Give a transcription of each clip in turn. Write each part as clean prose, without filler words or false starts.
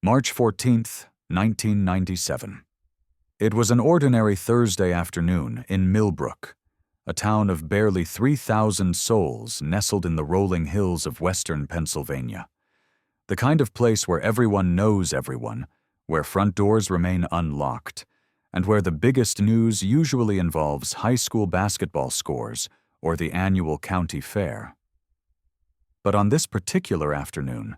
March 14th, 1997. It was an ordinary Thursday afternoon in Millbrook, a town of barely 3,000 souls nestled in the rolling hills of western Pennsylvania. The kind of place where everyone knows everyone, where front doors remain unlocked, and where the biggest news usually involves high school basketball scores or the annual county fair. But on this particular afternoon,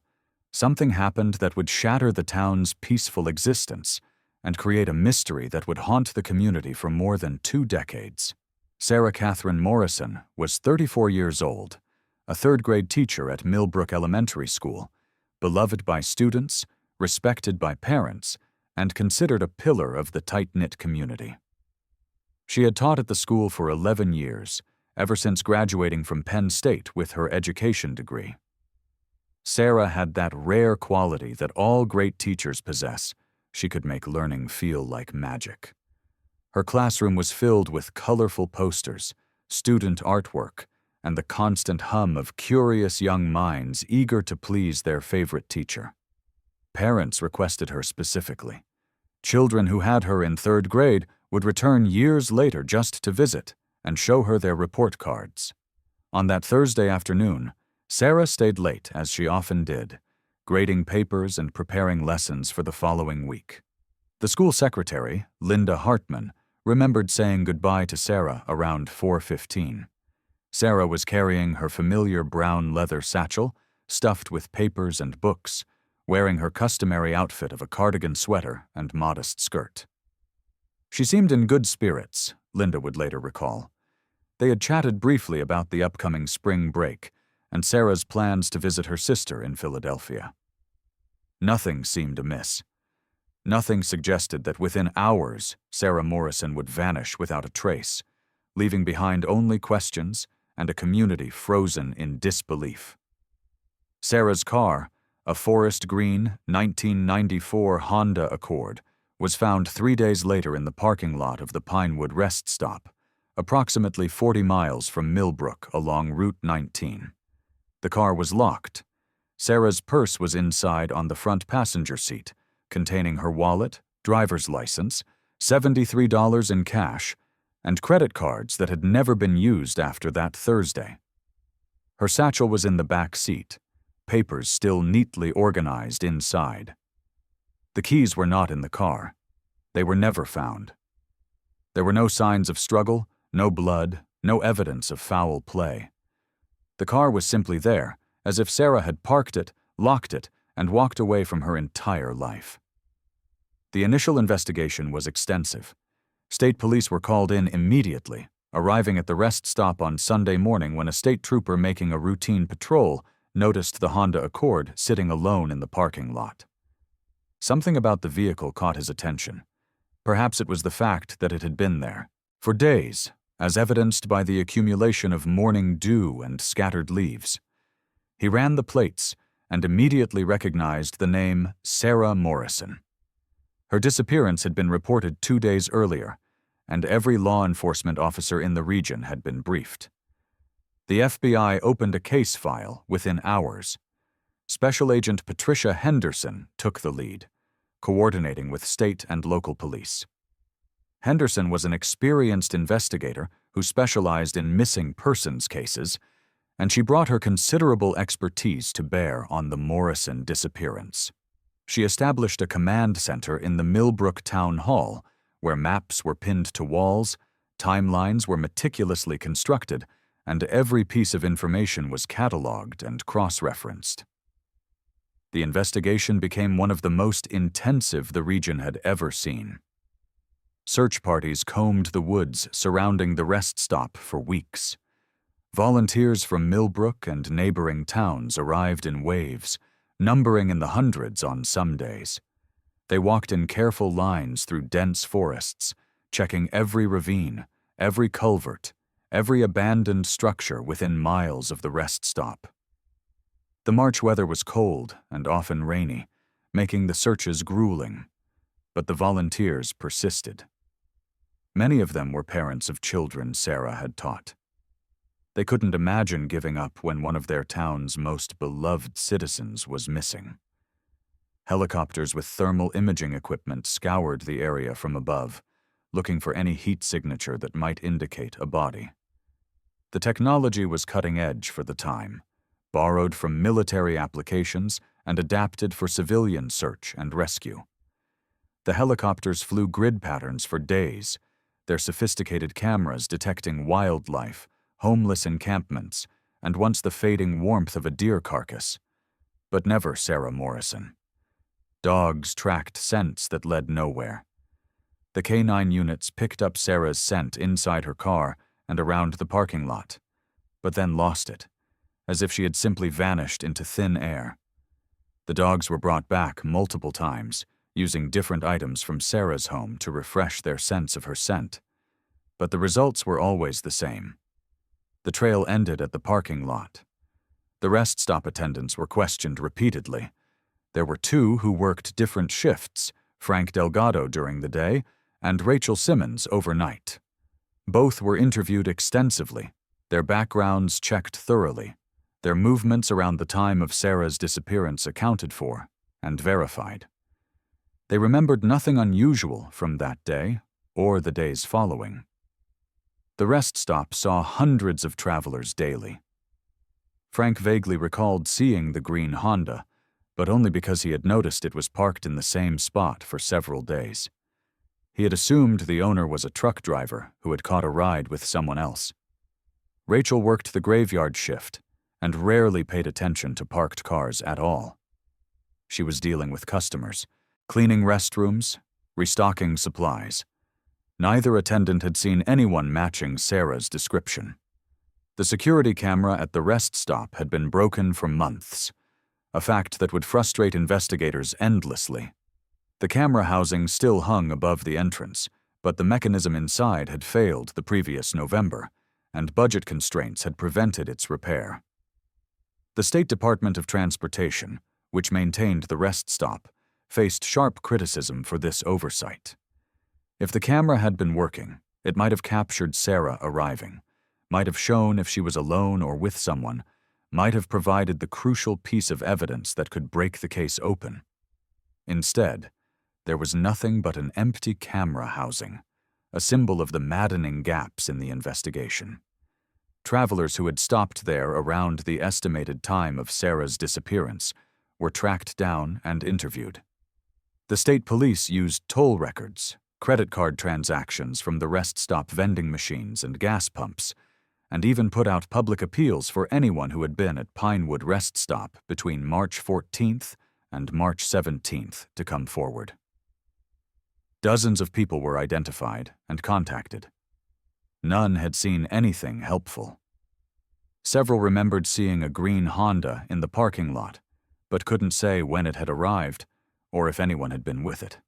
something happened that would shatter the town's peaceful existence and create a mystery that would haunt the community for more than 2 decades. Sarah Catherine Morrison was 34 years old, a third-grade teacher at Millbrook Elementary School, beloved by students, respected by parents, and considered a pillar of the tight-knit community. She had taught at the school for 11 years, ever since graduating from Penn State with her education degree. Sarah had that rare quality that all great teachers possess. She could make learning feel like magic. Her classroom was filled with colorful posters, student artwork, and the constant hum of curious young minds eager to please their favorite teacher. Parents requested her specifically. Children who had her in 3rd grade would return years later just to visit and show her their report cards. On that Thursday afternoon, Sarah stayed late, as she often did, grading papers and preparing lessons for the following week. The school secretary, Linda Hartman, remembered saying goodbye to Sarah around 4:15. Sarah was carrying her familiar brown leather satchel, stuffed with papers and books, wearing her customary outfit of a cardigan sweater and modest skirt. She seemed in good spirits, Linda would later recall. They had chatted briefly about the upcoming spring break and Sarah's plans to visit her sister in Philadelphia. Nothing seemed amiss. Nothing suggested that within hours Sarah Morrison would vanish without a trace, leaving behind only questions and a community frozen in disbelief. Sarah's car, a forest green 1994 Honda Accord, was found 3 days later in the parking lot of the Pinewood Rest Stop, approximately 40 miles from Millbrook along Route 19. The car was locked. Sarah's purse was inside on the front passenger seat, containing her wallet, driver's license, $73 in cash, and credit cards that had never been used after that Thursday. Her satchel was in the back seat, papers still neatly organized inside. The keys were not in the car. They were never found. There were no signs of struggle, no blood, no evidence of foul play. The car was simply there, as if Sarah had parked it, locked it, and walked away from her entire life. The initial investigation was extensive. State police were called in immediately, arriving at the rest stop on Sunday morning when a state trooper making a routine patrol noticed the Honda Accord sitting alone in the parking lot. Something about the vehicle caught his attention. Perhaps it was the fact that it had been there for days, as evidenced by the accumulation of morning dew and scattered leaves. He ran the plates and immediately recognized the name Sarah Morrison. Her disappearance had been reported 2 days earlier, and every law enforcement officer in the region had been briefed. The FBI opened a case file within hours. Special Agent Patricia Henderson took the lead, coordinating with state and local police. Henderson was an experienced investigator who specialized in missing persons cases, and she brought her considerable expertise to bear on the Morrison disappearance. She established a command center in the Millbrook Town Hall, where maps were pinned to walls, timelines were meticulously constructed, and every piece of information was cataloged and cross-referenced. The investigation became one of the most intensive the region had ever seen. Search parties combed the woods surrounding the rest stop for weeks. Volunteers from Millbrook and neighboring towns arrived in waves, numbering in the hundreds on some days. They walked in careful lines through dense forests, checking every ravine, every culvert, every abandoned structure within miles of the rest stop. The March weather was cold and often rainy, making the searches grueling, but the volunteers persisted. Many of them were parents of children Sarah had taught. They couldn't imagine giving up when one of their town's most beloved citizens was missing. Helicopters with thermal imaging equipment scoured the area from above, looking for any heat signature that might indicate a body. The technology was cutting edge for the time, borrowed from military applications and adapted for civilian search and rescue. The helicopters flew grid patterns for days, their sophisticated cameras detecting wildlife, homeless encampments, and once the fading warmth of a deer carcass. But never Sarah Morrison. Dogs tracked scents that led nowhere. The K9 units picked up Sarah's scent inside her car and around the parking lot, but then lost it, as if she had simply vanished into thin air. The dogs were brought back multiple times, using different items from Sarah's home to refresh their sense of her scent. But the results were always the same. The trail ended at the parking lot. The rest stop attendants were questioned repeatedly. There were two who worked different shifts, Frank Delgado during the day and Rachel Simmons overnight. Both were interviewed extensively, their backgrounds checked thoroughly, their movements around the time of Sarah's disappearance accounted for and verified. They remembered nothing unusual from that day or the days following. The rest stop saw hundreds of travelers daily. Frank vaguely recalled seeing the green Honda, but only because he had noticed it was parked in the same spot for several days. He had assumed the owner was a truck driver who had caught a ride with someone else. Rachel worked the graveyard shift and rarely paid attention to parked cars at all. She was dealing with customers, cleaning restrooms, restocking supplies. Neither attendant had seen anyone matching Sarah's description. The security camera at the rest stop had been broken for months, a fact that would frustrate investigators endlessly. The camera housing still hung above the entrance, but the mechanism inside had failed the previous November, and budget constraints had prevented its repair. The State Department of Transportation, which maintained the rest stop, faced sharp criticism for this oversight. If the camera had been working, it might have captured Sarah arriving, might have shown if she was alone or with someone, might have provided the crucial piece of evidence that could break the case open. Instead, there was nothing but an empty camera housing, a symbol of the maddening gaps in the investigation. Travelers who had stopped there around the estimated time of Sarah's disappearance were tracked down and interviewed. The state police used toll records, credit card transactions from the rest stop vending machines and gas pumps, and even put out public appeals for anyone who had been at Pinewood Rest Stop between March 14th and March 17th to come forward. Dozens of people were identified and contacted. None had seen anything helpful. Several remembered seeing a green Honda in the parking lot, but couldn't say when it had arrived or if anyone had been with it.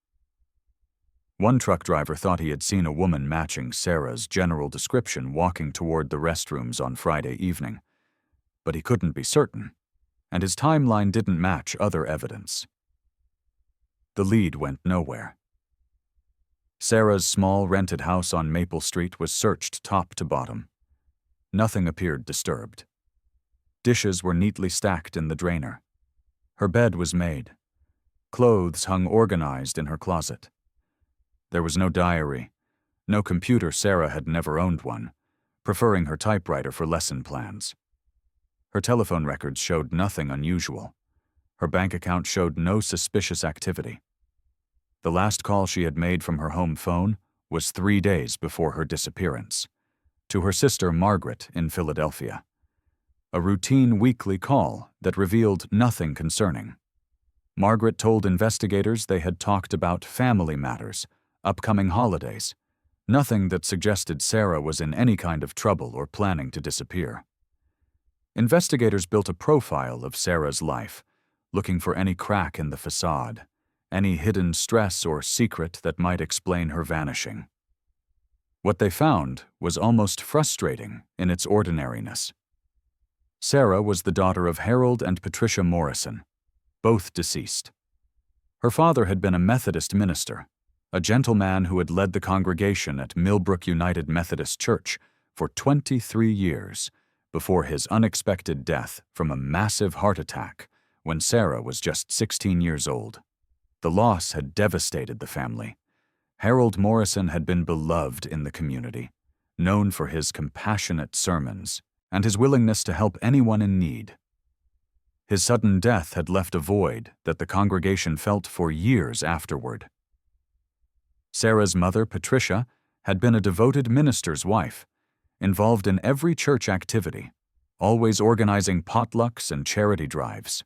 One truck driver thought he had seen a woman matching Sarah's general description walking toward the restrooms on Friday evening, but he couldn't be certain, and his timeline didn't match other evidence. The lead went nowhere. Sarah's small rented house on Maple Street was searched top to bottom. Nothing appeared disturbed. Dishes were neatly stacked in the drainer. Her bed was made. Clothes hung organized in her closet. There was no diary, no computer. Sarah had never owned one, preferring her typewriter for lesson plans. Her telephone records showed nothing unusual. Her bank account showed no suspicious activity. The last call she had made from her home phone was 3 days before her disappearance, to her sister Margaret in Philadelphia. A routine weekly call that revealed nothing concerning. Margaret told investigators they had talked about family matters, upcoming holidays, nothing that suggested Sarah was in any kind of trouble or planning to disappear. Investigators built a profile of Sarah's life, looking for any crack in the facade, any hidden stress or secret that might explain her vanishing. What they found was almost frustrating in its ordinariness. Sarah was the daughter of Harold and Patricia Morrison, both deceased. Her father had been a Methodist minister, a gentleman who had led the congregation at Millbrook United Methodist Church for 23 years before his unexpected death from a massive heart attack when Sarah was just 16 years old. The loss had devastated the family. Harold Morrison had been beloved in the community, known for his compassionate sermons and his willingness to help anyone in need. His sudden death had left a void that the congregation felt for years afterward. Sarah's mother, Patricia, had been a devoted minister's wife, involved in every church activity, always organizing potlucks and charity drives.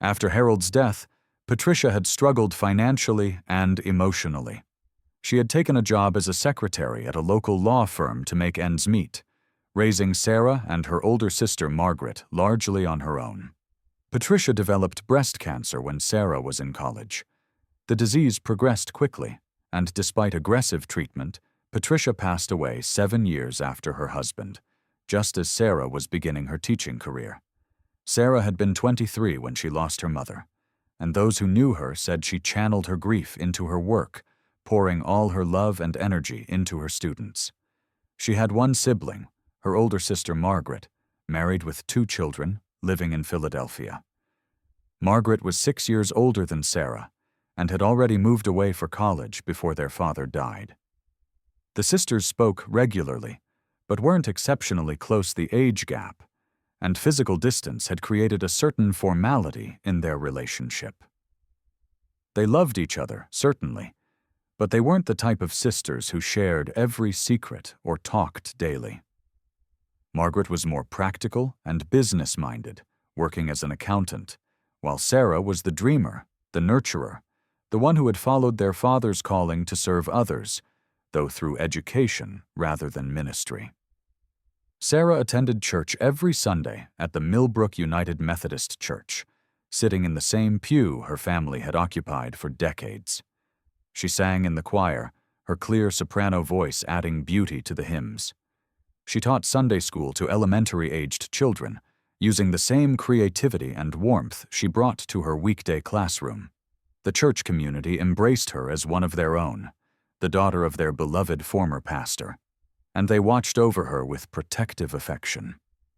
After Harold's death, Patricia had struggled financially and emotionally. She had taken a job as a secretary at a local law firm to make ends meet, raising Sarah and her older sister Margaret largely on her own. Patricia developed breast cancer when Sarah was in college. The disease progressed quickly, and despite aggressive treatment, Patricia passed away 7 years after her husband, just as Sarah was beginning her teaching career. Sarah had been 23 when she lost her mother, and those who knew her said she channeled her grief into her work, pouring all her love and energy into her students. She had one sibling, her older sister Margaret, married with 2 children, living in Philadelphia. Margaret was 6 years older than Sarah and had already moved away for college before their father died. The sisters spoke regularly, but weren't exceptionally close. The age gap and physical distance had created a certain formality in their relationship. They loved each other, certainly, but they weren't the type of sisters who shared every secret or talked daily. Margaret was more practical and business-minded, working as an accountant, while Sarah was the dreamer, the nurturer, the one who had followed their father's calling to serve others, though through education rather than ministry. Sarah attended church every Sunday at the Millbrook United Methodist Church, sitting in the same pew her family had occupied for decades. She sang in the choir, her clear soprano voice adding beauty to the hymns. She taught Sunday school to elementary-aged children, using the same creativity and warmth she brought to her weekday classroom. The church community embraced her as one of their own, the daughter of their beloved former pastor, and they watched over her with protective affection.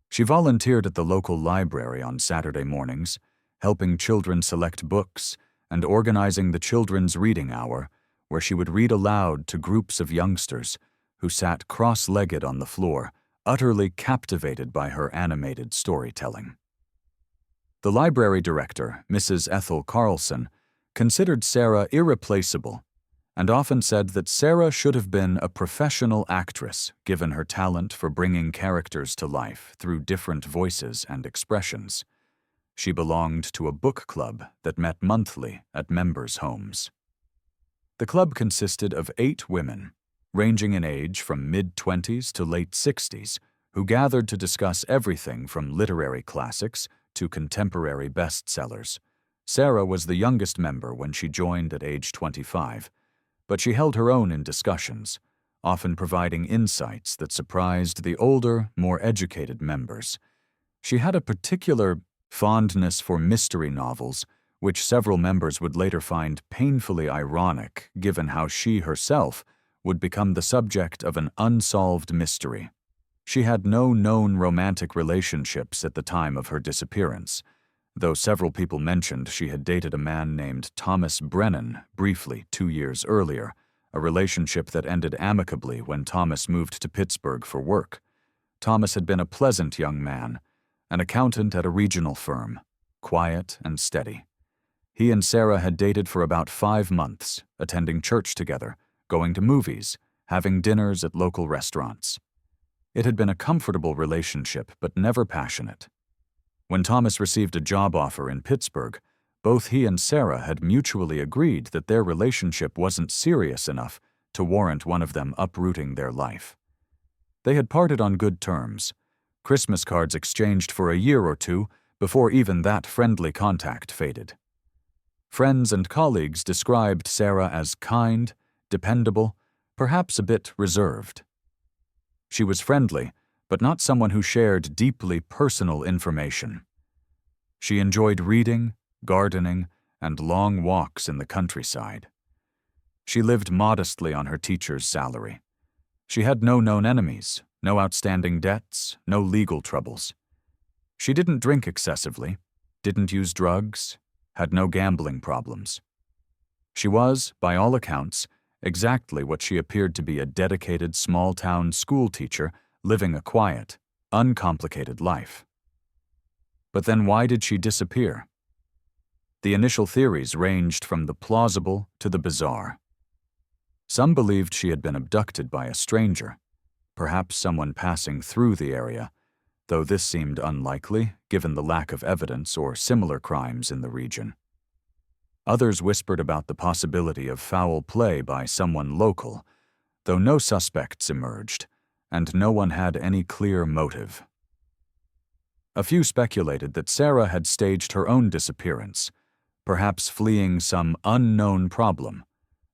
She volunteered at the local library on Saturday mornings, helping children select books and organizing the Children's Reading Hour, where she would read aloud to groups of youngsters who sat cross-legged on the floor, utterly captivated by her animated storytelling. The library director, Mrs. Ethel Carlson, considered Sarah irreplaceable and often said that Sarah should have been a professional actress given her talent for bringing characters to life through different voices and expressions. She belonged to a book club that met monthly at members' homes. The club consisted of 8 women, ranging in age from mid-20s to late 60s, who gathered to discuss everything from literary classics to contemporary bestsellers. Sarah was the youngest member when she joined at age 25, but she held her own in discussions, often providing insights that surprised the older, more educated members. She had a particular fondness for mystery novels, which several members would later find painfully ironic given how she herself would become the subject of an unsolved mystery. She had no known romantic relationships at the time of her disappearance, though several people mentioned she had dated a man named Thomas Brennan briefly 2 years earlier, a relationship that ended amicably when Thomas moved to Pittsburgh for work. Thomas had been a pleasant young man, an accountant at a regional firm, quiet and steady. He and Sarah had dated for about 5 months, attending church together, going to movies, having dinners at local restaurants. It had been a comfortable relationship, but never passionate. When Thomas received a job offer in Pittsburgh, both he and Sarah had mutually agreed that their relationship wasn't serious enough to warrant one of them uprooting their life. They had parted on good terms, Christmas cards exchanged for a year or 2 before even that friendly contact faded. Friends and colleagues described Sarah as kind, dependable, perhaps a bit reserved. She was friendly, but not someone who shared deeply personal information. She enjoyed reading, gardening, and long walks in the countryside. She lived modestly on her teacher's salary. She had no known enemies, no outstanding debts, no legal troubles. She didn't drink excessively, didn't use drugs, had no gambling problems. She was, by all accounts, exactly what she appeared to be: a dedicated small-town school teacher living a quiet, uncomplicated life. But then why did she disappear? The initial theories ranged from the plausible to the bizarre. Some believed she had been abducted by a stranger, perhaps someone passing through the area, though this seemed unlikely given the lack of evidence or similar crimes in the region. Others whispered about the possibility of foul play by someone local, though no suspects emerged, and no one had any clear motive. A few speculated that Sarah had staged her own disappearance, perhaps fleeing some unknown problem,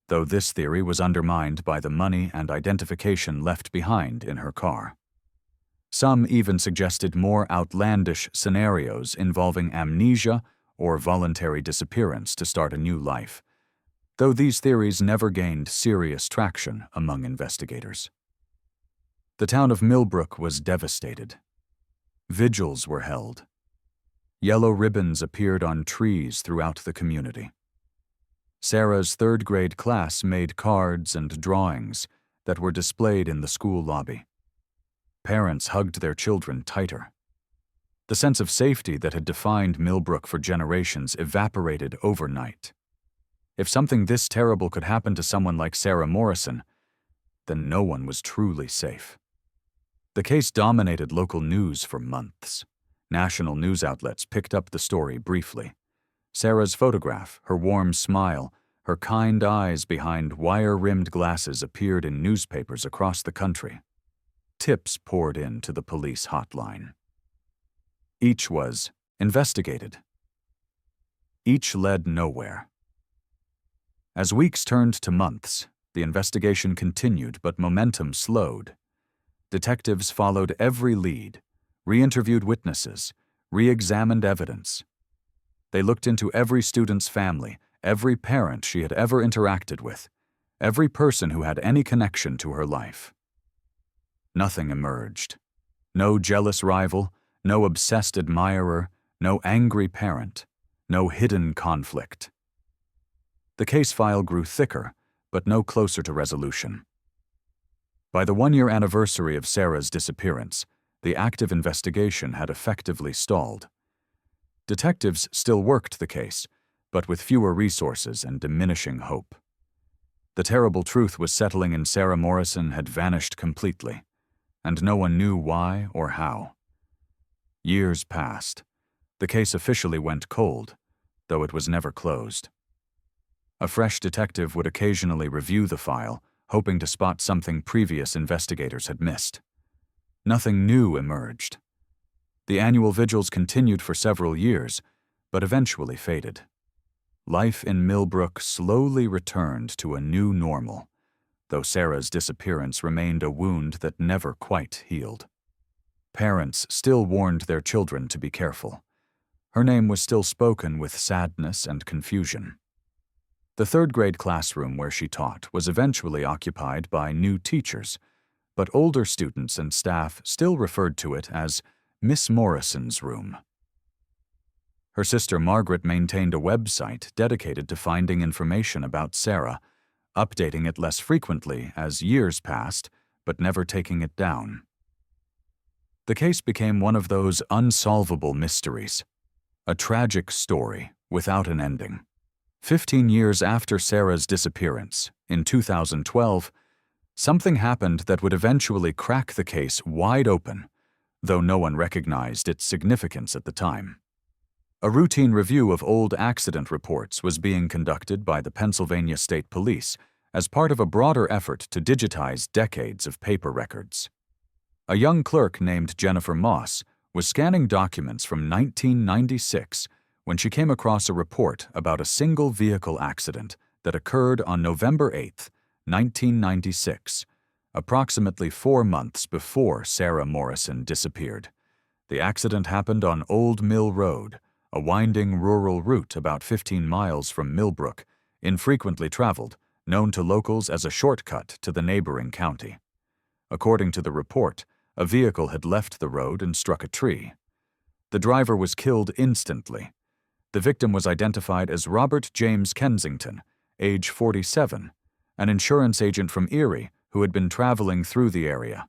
though this theory was undermined by the money and identification left behind in her car. Some even suggested more outlandish scenarios involving amnesia or voluntary disappearance to start a new life, though these theories never gained serious traction among investigators. The town of Millbrook was devastated. Vigils were held. Yellow ribbons appeared on trees throughout the community. Sarah's third-grade class made cards and drawings that were displayed in the school lobby. Parents hugged their children tighter. The sense of safety that had defined Millbrook for generations evaporated overnight. If something this terrible could happen to someone like Sarah Morrison, then no one was truly safe. The case dominated local news for months. National news outlets picked up the story briefly. Sarah's photograph, her warm smile, her kind eyes behind wire-rimmed glasses appeared in newspapers across the country. Tips poured in to the police hotline. Each was investigated. Each led nowhere. As weeks turned to months, the investigation continued, but momentum slowed. Detectives followed every lead, re-interviewed witnesses, re-examined evidence. They looked into every student's family, every parent she had ever interacted with, every person who had any connection to her life. Nothing emerged. No jealous rival, no obsessed admirer, no angry parent, no hidden conflict. The case file grew thicker, but no closer to resolution. By the one-year anniversary of Sarah's disappearance, the active investigation had effectively stalled. Detectives still worked the case, but with fewer resources and diminishing hope. The terrible truth was settling in: Sarah Morrison had vanished completely, and no one knew why or how. Years passed. The case officially went cold, though it was never closed. A fresh detective would occasionally review the file, hoping to spot something previous investigators had missed. Nothing new emerged. The annual vigils continued for several years, but eventually faded. Life in Millbrook slowly returned to a new normal, though Sarah's disappearance remained a wound that never quite healed. Parents still warned their children to be careful. Her name was still spoken with sadness and confusion. The third-grade classroom where she taught was eventually occupied by new teachers, but older students and staff still referred to it as Miss Morrison's room. Her sister Margaret maintained a website dedicated to finding information about Sarah, updating it less frequently as years passed, but never taking it down. The case became one of those unsolvable mysteries, a tragic story without an ending. 15 years after Sarah's disappearance, in 2012, something happened that would eventually crack the case wide open, though no one recognized its significance at the time. A routine review of old accident reports was being conducted by the Pennsylvania State Police as part of a broader effort to digitize decades of paper records. A young clerk named Jennifer Moss was scanning documents from 1996 when she came across a report about a single vehicle accident that occurred on November 8, 1996, approximately 4 months before Sarah Morrison disappeared. The accident happened on Old Mill Road, a winding rural route about 15 miles from Millbrook, infrequently traveled, known to locals as a shortcut to the neighboring county. According to the report, a vehicle had left the road and struck a tree. The driver was killed instantly. The victim was identified as Robert James Kensington, age 47, an insurance agent from Erie who had been traveling through the area.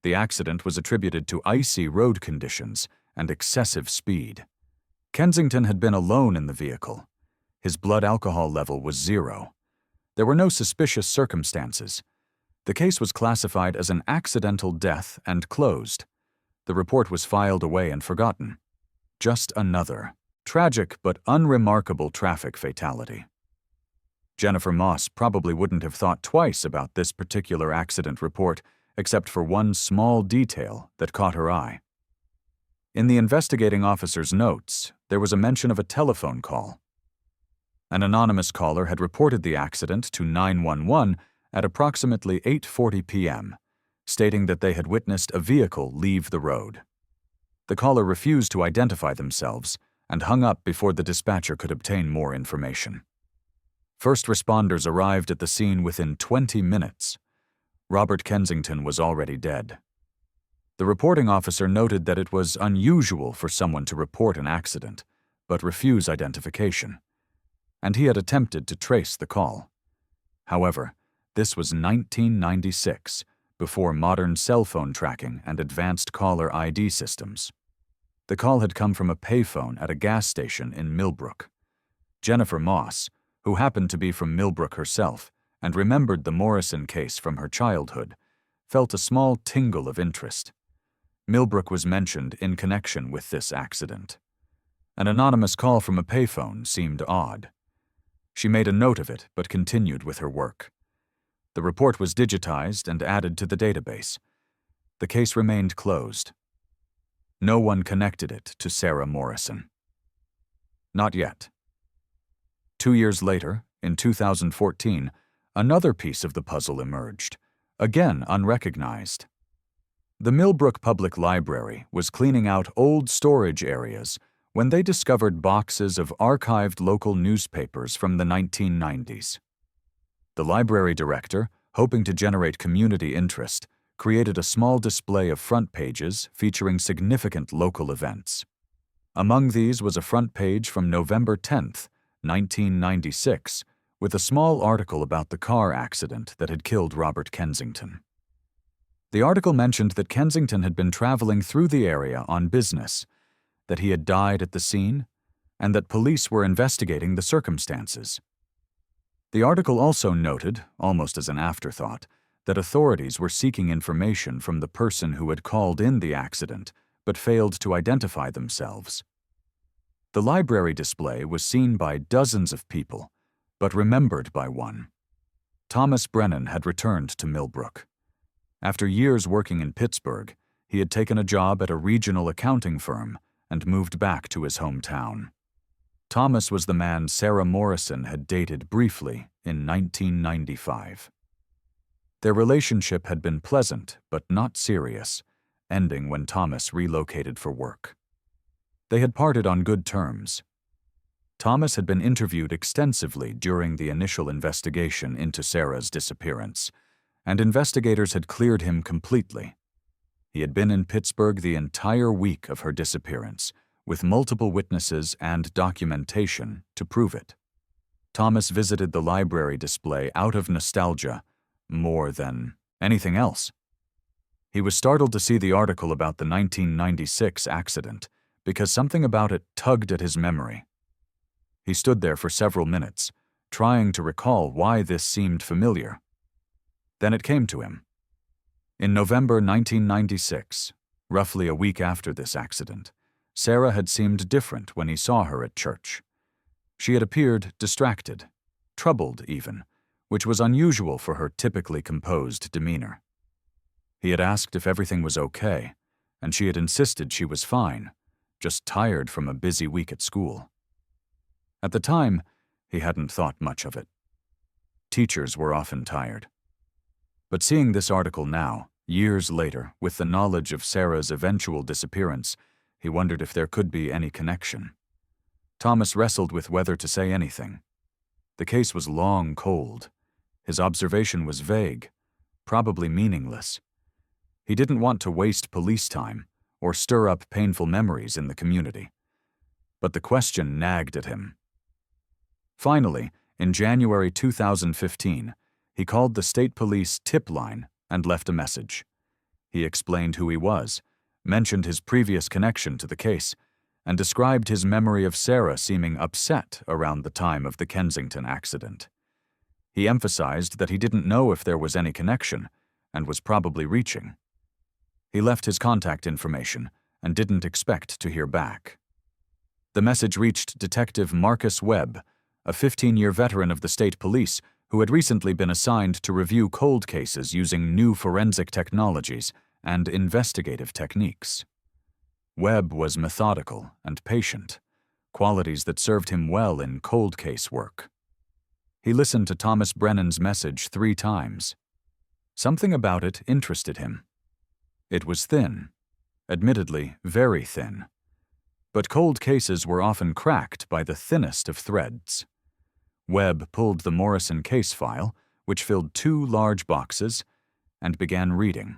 The accident was attributed to icy road conditions and excessive speed. Kensington had been alone in the vehicle. His blood alcohol level was 0. There were no suspicious circumstances. The case was classified as an accidental death and closed. The report was filed away and forgotten. Just another tragic but unremarkable traffic fatality. Jennifer Moss probably wouldn't have thought twice about this particular accident report, except for one small detail that caught her eye. In the investigating officer's notes, there was a mention of a telephone call. An anonymous caller had reported the accident to 911 at approximately 8:40 p.m., stating that they had witnessed a vehicle leave the road. The caller refused to identify themselves and hung up before the dispatcher could obtain more information. First responders arrived at the scene within 20 minutes. Robert Kensington was already dead. The reporting officer noted that it was unusual for someone to report an accident, but refuse identification, and he had attempted to trace the call. However, this was 1996, before modern cell phone tracking and advanced caller ID systems. The call had come from a payphone at a gas station in Millbrook. Jennifer Moss, who happened to be from Millbrook herself and remembered the Morrison case from her childhood, felt a small tingle of interest. Millbrook was mentioned in connection with this accident. An anonymous call from a payphone seemed odd. She made a note of it but continued with her work. The report was digitized and added to the database. The case remained closed. No one connected it to Sarah Morrison. Not yet. 2 years later, in 2014, another piece of the puzzle emerged, again unrecognized. The Millbrook Public Library was cleaning out old storage areas when they discovered boxes of archived local newspapers from the 1990s. The library director, hoping to generate community interest, created a small display of front pages featuring significant local events. Among these was a front page from November 10, 1996, with a small article about the car accident that had killed Robert Kensington. The article mentioned that Kensington had been traveling through the area on business, that he had died at the scene, and that police were investigating the circumstances. The article also noted, almost as an afterthought, that authorities were seeking information from the person who had called in the accident but failed to identify themselves. The library display was seen by dozens of people, but remembered by one. Thomas Brennan had returned to Millbrook. After years working in Pittsburgh, he had taken a job at a regional accounting firm and moved back to his hometown. Thomas was the man Sarah Morrison had dated briefly in 1995. Their relationship had been pleasant but not serious, ending when Thomas relocated for work. They had parted on good terms. Thomas had been interviewed extensively during the initial investigation into Sarah's disappearance, and investigators had cleared him completely. He had been in Pittsburgh the entire week of her disappearance, with multiple witnesses and documentation to prove it. Thomas visited the library display out of nostalgia more than anything else. He was startled to see the article about the 1996 accident because something about it tugged at his memory. He stood there for several minutes, trying to recall why this seemed familiar. Then it came to him. In November 1996, roughly a week after this accident, Sarah had seemed different when he saw her at church. She had appeared distracted, troubled even, which was unusual for her typically composed demeanor. He had asked if everything was okay, and she had insisted she was fine, just tired from a busy week at school. At the time, he hadn't thought much of it. Teachers were often tired. But seeing this article now, years later, with the knowledge of Sarah's eventual disappearance, he wondered if there could be any connection. Thomas wrestled with whether to say anything. The case was long cold. His observation was vague, probably meaningless. He didn't want to waste police time or stir up painful memories in the community. But the question nagged at him. Finally, In January 2015, he called the state police tip line and left a message. He explained who he was, mentioned his previous connection to the case, and described his memory of Sarah seeming upset around the time of the Kensington accident. He emphasized that he didn't know if there was any connection and was probably reaching. He left his contact information and didn't expect to hear back. The message reached Detective Marcus Webb, a 15-year veteran of the state police who had recently been assigned to review cold cases using new forensic technologies and investigative techniques. Webb was methodical and patient, qualities that served him well in cold case work. He listened to Thomas Brennan's message 3 times. Something about it interested him. It was thin, admittedly very thin. But cold cases were often cracked by the thinnest of threads. Webb pulled the Morrison case file, which filled 2 large boxes, and began reading.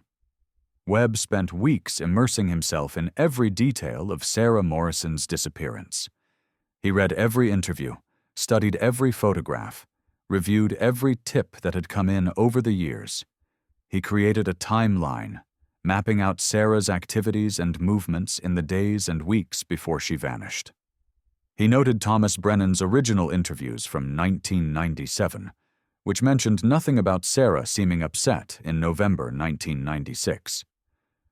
Webb spent weeks immersing himself in every detail of Sarah Morrison's disappearance. He read every interview, studied every photograph, reviewed every tip that had come in over the years. He created a timeline, mapping out Sarah's activities and movements in the days and weeks before she vanished. He noted Thomas Brennan's original interviews from 1997, which mentioned nothing about Sarah seeming upset in November 1996.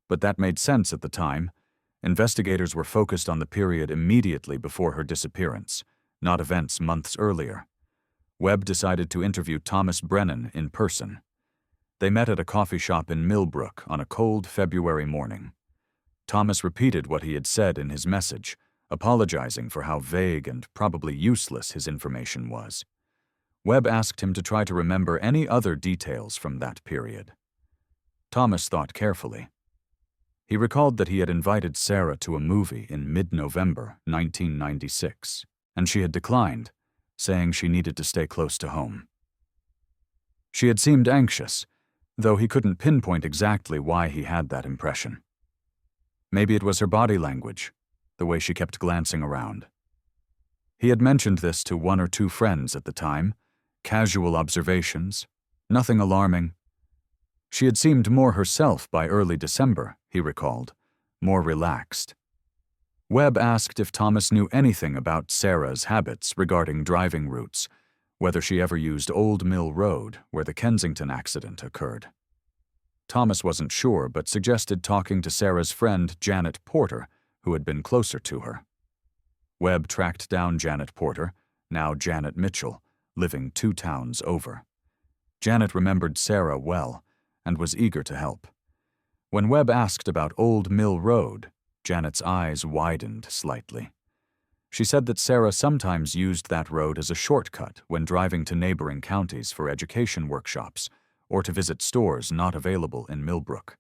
But that made sense at the time. Investigators were focused on the period immediately before her disappearance, not events months earlier. Webb decided to interview Thomas Brennan in person. They met at a coffee shop in Millbrook on a cold February morning. Thomas repeated what he had said in his message, apologizing for how vague and probably useless his information was. Webb asked him to try to remember any other details from that period. Thomas thought carefully. He recalled that he had invited Sarah to a movie in mid-November 1996, and she had declined, saying she needed to stay close to home. She had seemed anxious, though he couldn't pinpoint exactly why he had that impression. Maybe it was her body language, the way she kept glancing around. He had mentioned this to 1 or 2 friends at the time, casual observations, nothing alarming. She had seemed more herself by early December, he recalled, more relaxed. Webb asked if Thomas knew anything about Sarah's habits regarding driving routes, whether she ever used Old Mill Road, where the Kensington accident occurred. Thomas wasn't sure, but suggested talking to Sarah's friend Janet Porter, who had been closer to her. Webb tracked down Janet Porter, now Janet Mitchell, living 2 towns over. Janet remembered Sarah well and was eager to help. When Webb asked about Old Mill Road, Janet's eyes widened slightly. She said that Sarah sometimes used that road as a shortcut when driving to neighboring counties for education workshops or to visit stores not available in Millbrook.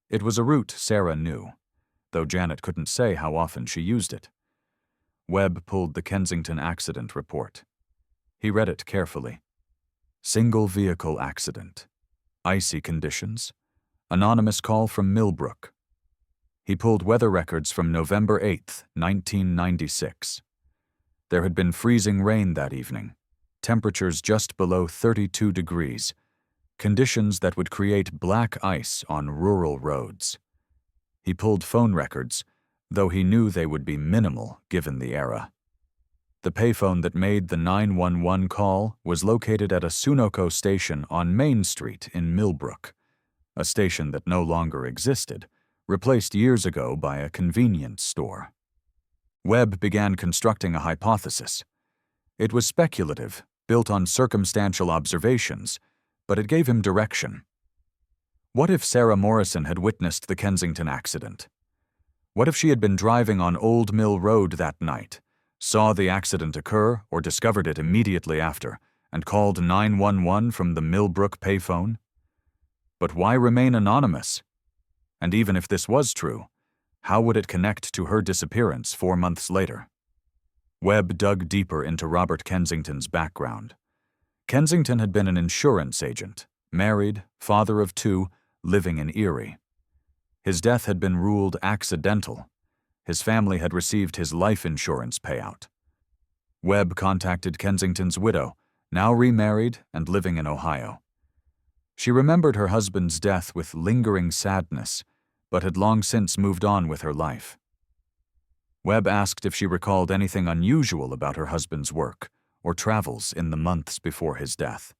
It was a route Sarah knew, though Janet couldn't say how often she used it. Webb pulled the Kensington accident report. He read it carefully. Single vehicle accident. Icy conditions. Anonymous call from Millbrook. He pulled weather records from November 8, 1996. There had been freezing rain that evening, temperatures just below 32 degrees, conditions that would create black ice on rural roads. He pulled phone records, though he knew they would be minimal given the era. The payphone that made the 911 call was located at a Sunoco station on Main Street in Millbrook, a station that no longer existed, replaced years ago by a convenience store. Webb began constructing a hypothesis. It was speculative, built on circumstantial observations, but it gave him direction. What if Sarah Morrison had witnessed the Kensington accident? What if she had been driving on Old Mill Road that night, saw the accident occur or discovered it immediately after, and called 911 from the Millbrook payphone? But why remain anonymous? And even if this was true, how would it connect to her disappearance 4 months later? Webb dug deeper into Robert Kensington's background. Kensington had been an insurance agent, married, father of 2, living in Erie. His death had been ruled accidental. His family had received his life insurance payout. Webb contacted Kensington's widow, now remarried and living in Ohio. She remembered her husband's death with lingering sadness, but had long since moved on with her life. Webb asked if she recalled anything unusual about her husband's work or travels in the months before his death.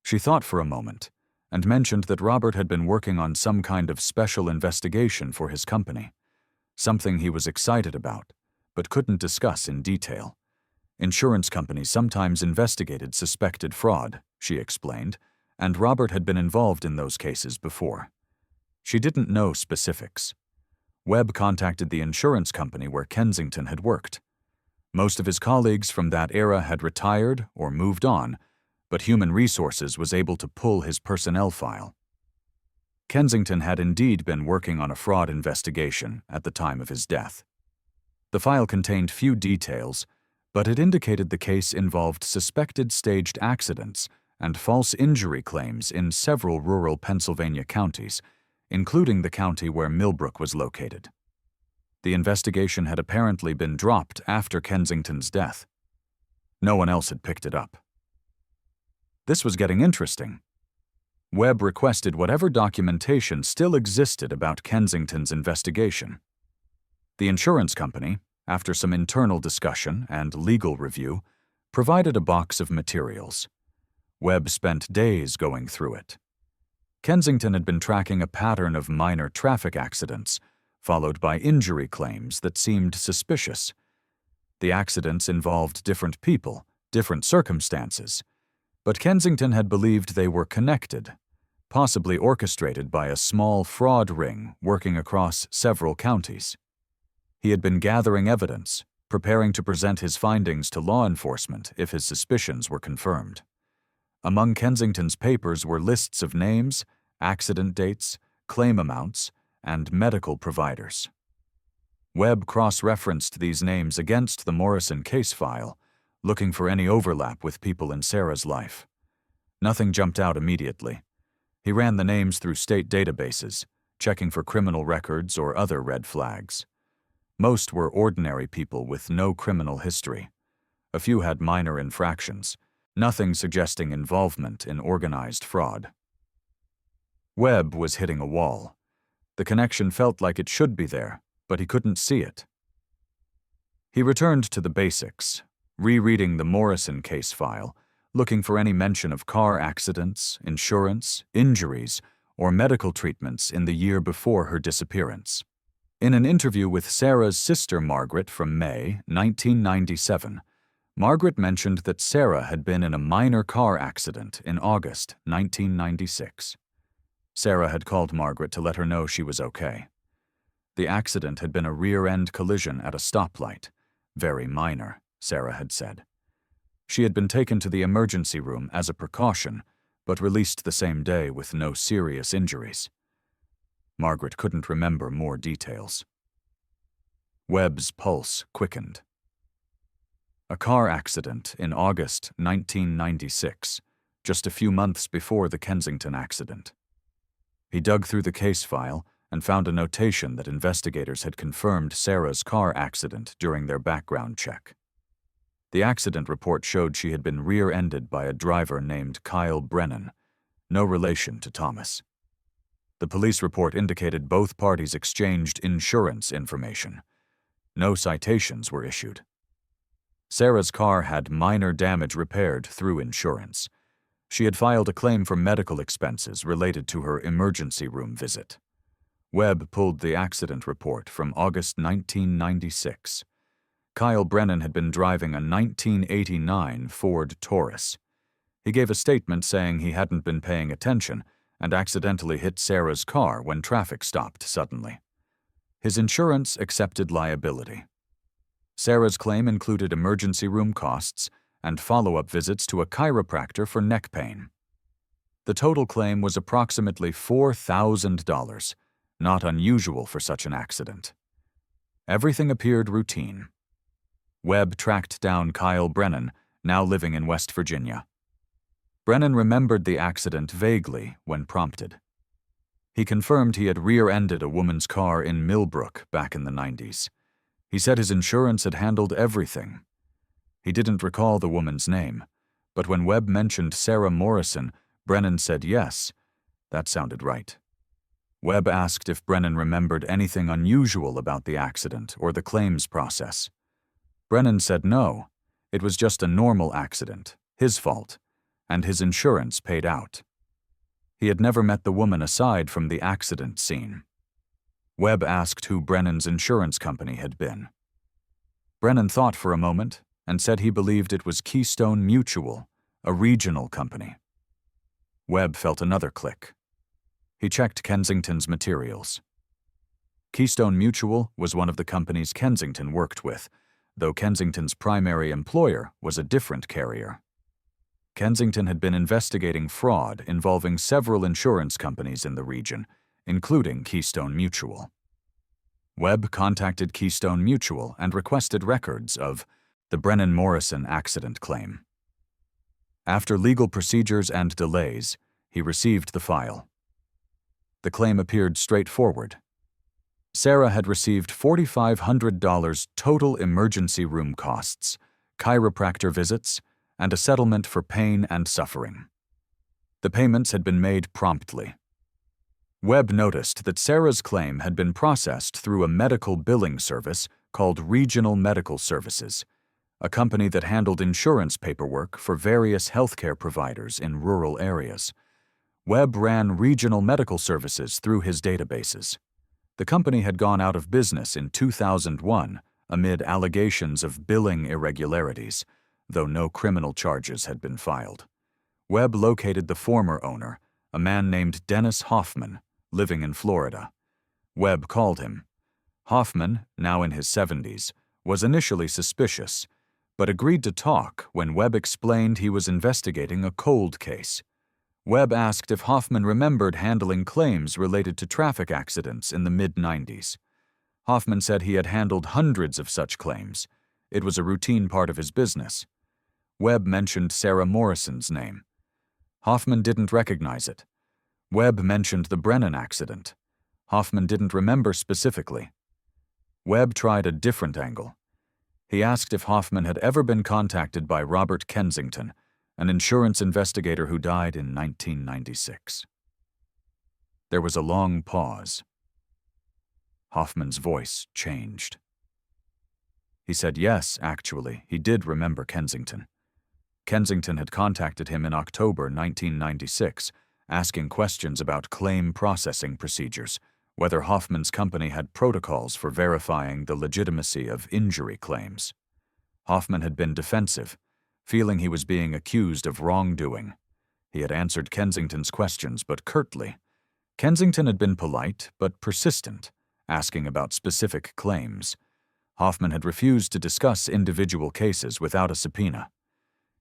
She thought for a moment and mentioned that Robert had been working on some kind of special investigation for his company, something he was excited about, but couldn't discuss in detail. Insurance companies sometimes investigated suspected fraud, she explained, and Robert had been involved in those cases before. She didn't know specifics. Webb contacted the insurance company where Kensington had worked. Most of his colleagues from that era had retired or moved on, but Human Resources was able to pull his personnel file. Kensington had indeed been working on a fraud investigation at the time of his death. The file contained few details, but it indicated the case involved suspected staged accidents and false injury claims in several rural Pennsylvania counties, including the county where Millbrook was located. The investigation had apparently been dropped after Kensington's death. No one else had picked it up. This was getting interesting. Webb requested whatever documentation still existed about Kensington's investigation. The insurance company, after some internal discussion and legal review, provided a box of materials. Webb spent days going through it. Kensington had been tracking a pattern of minor traffic accidents, followed by injury claims that seemed suspicious. The accidents involved different people, different circumstances, but Kensington had believed they were connected, possibly orchestrated by a small fraud ring working across several counties. He had been gathering evidence, preparing to present his findings to law enforcement if his suspicions were confirmed. Among Kensington's papers were lists of names, accident dates, claim amounts, and medical providers. Webb cross-referenced these names against the Morrison case file, looking for any overlap with people in Sarah's life. Nothing jumped out immediately. He ran the names through state databases, checking for criminal records or other red flags. Most were ordinary people with no criminal history. A few had minor infractions, nothing suggesting involvement in organized fraud. Webb was hitting a wall. The connection felt like it should be there, but he couldn't see it. He returned to the basics, rereading the Morrison case file, looking for any mention of car accidents, insurance, injuries, or medical treatments in the year before her disappearance. In an interview with Sarah's sister Margaret from May 1997, Margaret mentioned that Sarah had been in a minor car accident in August 1996. Sarah had called Margaret to let her know she was okay. The accident had been a rear-end collision at a stoplight, very minor, Sarah had said. She had been taken to the emergency room as a precaution, but released the same day with no serious injuries. Margaret couldn't remember more details. Webb's pulse quickened. A car accident in August 1996, just a few months before the Kensington accident. He dug through the case file and found a notation that investigators had confirmed Sarah's car accident during their background check. The accident report showed she had been rear-ended by a driver named Kyle Brennan, no relation to Thomas. The police report indicated both parties exchanged insurance information. No citations were issued. Sarah's car had minor damage repaired through insurance. She had filed a claim for medical expenses related to her emergency room visit. Webb pulled the accident report from August 1996. Kyle Brennan had been driving a 1989 Ford Taurus. He gave a statement saying he hadn't been paying attention and accidentally hit Sarah's car when traffic stopped suddenly. His insurance accepted liability. Sarah's claim included emergency room costs and follow-up visits to a chiropractor for neck pain. The total claim was approximately $4,000, not unusual for such an accident. Everything appeared routine. Webb tracked down Kyle Brennan, now living in West Virginia. Brennan remembered the accident vaguely when prompted. He confirmed he had rear-ended a woman's car in Millbrook back in the 90s. He said his insurance had handled everything. He didn't recall the woman's name, but when Webb mentioned Sarah Morrison, Brennan said yes. That sounded right. Webb asked if Brennan remembered anything unusual about the accident or the claims process. Brennan said no, it was just a normal accident, his fault, and his insurance paid out. He had never met the woman aside from the accident scene. Webb asked who Brennan's insurance company had been. Brennan thought for a moment and said he believed it was Keystone Mutual, a regional company. Webb felt another click. He checked Kensington's materials. Keystone Mutual was one of the companies Kensington worked with, though Kensington's primary employer was a different carrier. Kensington had been investigating fraud involving several insurance companies in the region, including Keystone Mutual. Webb contacted Keystone Mutual and requested records of the Brennan Morrison accident claim. After legal procedures and delays, he received the file. The claim appeared straightforward. Sarah had received $4,500 total emergency room costs, chiropractor visits, and a settlement for pain and suffering. The payments had been made promptly. Webb noticed that Sarah's claim had been processed through a medical billing service called Regional Medical Services, a company that handled insurance paperwork for various healthcare providers in rural areas. Webb ran Regional Medical Services through his databases. The company had gone out of business in 2001 amid allegations of billing irregularities, though no criminal charges had been filed. Webb located the former owner, a man named Dennis Hoffman, living in Florida. Webb called him. Hoffman, now in his 70s, was initially suspicious, but agreed to talk when Webb explained he was investigating a cold case. Webb asked if Hoffman remembered handling claims related to traffic accidents in the mid-90s. Hoffman said he had handled hundreds of such claims. It was a routine part of his business. Webb mentioned Sarah Morrison's name. Hoffman didn't recognize it. Webb mentioned the Brennan accident. Hoffman didn't remember specifically. Webb tried a different angle. He asked if Hoffman had ever been contacted by Robert Kensington, an insurance investigator who died in 1996. There was a long pause. Hoffman's voice changed. He said yes, actually, he did remember Kensington. Kensington had contacted him in October 1996, asking questions about claim processing procedures, whether Hoffman's company had protocols for verifying the legitimacy of injury claims. Hoffman had been defensive, feeling he was being accused of wrongdoing. He had answered Kensington's questions, but curtly. Kensington had been polite, but persistent, asking about specific claims. Hoffman had refused to discuss individual cases without a subpoena.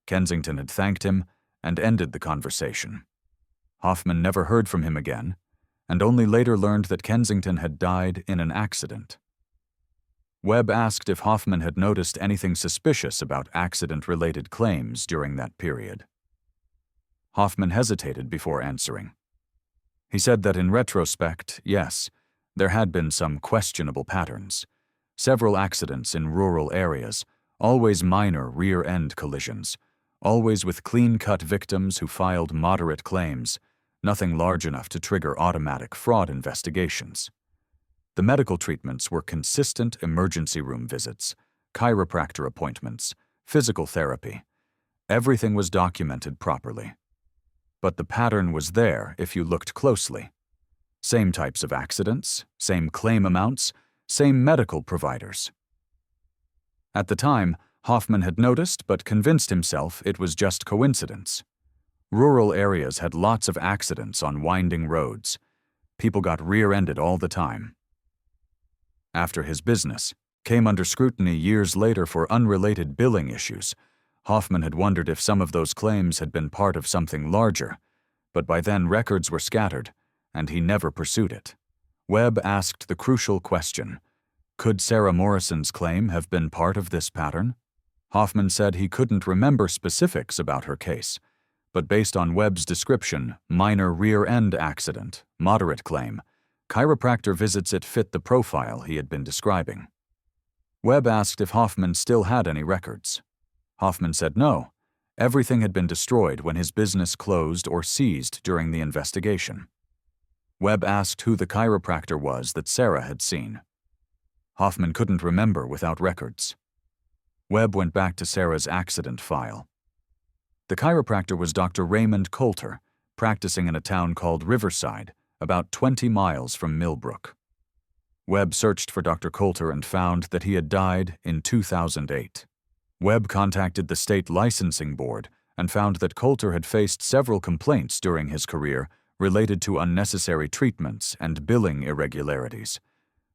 Kensington had thanked him and ended the conversation. Hoffman never heard from him again, and only later learned that Kensington had died in an accident. Webb asked if Hoffman had noticed anything suspicious about accident-related claims during that period. Hoffman hesitated before answering. He said that in retrospect, yes, there had been some questionable patterns. Several accidents in rural areas, always minor rear-end collisions, always with clean-cut victims who filed moderate claims, nothing large enough to trigger automatic fraud investigations. The medical treatments were consistent emergency room visits, chiropractor appointments, physical therapy. Everything was documented properly. But the pattern was there if you looked closely. Same types of accidents, same claim amounts, same medical providers. At the time, Hoffman had noticed but convinced himself it was just coincidence. Rural areas had lots of accidents on winding roads. People got rear-ended all the time. After his business came under scrutiny years later for unrelated billing issues, Hoffman had wondered if some of those claims had been part of something larger, but by then records were scattered, and he never pursued it. Webb asked the crucial question, could Sarah Morrison's claim have been part of this pattern? Hoffman said he couldn't remember specifics about her case, but based on Webb's description, minor rear-end accident, moderate claim, chiropractor visits, it fit the profile he had been describing. Webb asked if Hoffman still had any records. Hoffman said no. Everything had been destroyed when his business closed or seized during the investigation. Webb asked who the chiropractor was that Sarah had seen. Hoffman couldn't remember without records. Webb went back to Sarah's accident file. The chiropractor was Dr. Raymond Coulter, practicing in a town called Riverside, about 20 miles from Millbrook. Webb searched for Dr. Coulter and found that he had died in 2008. Webb contacted the state licensing board and found that Coulter had faced several complaints during his career related to unnecessary treatments and billing irregularities,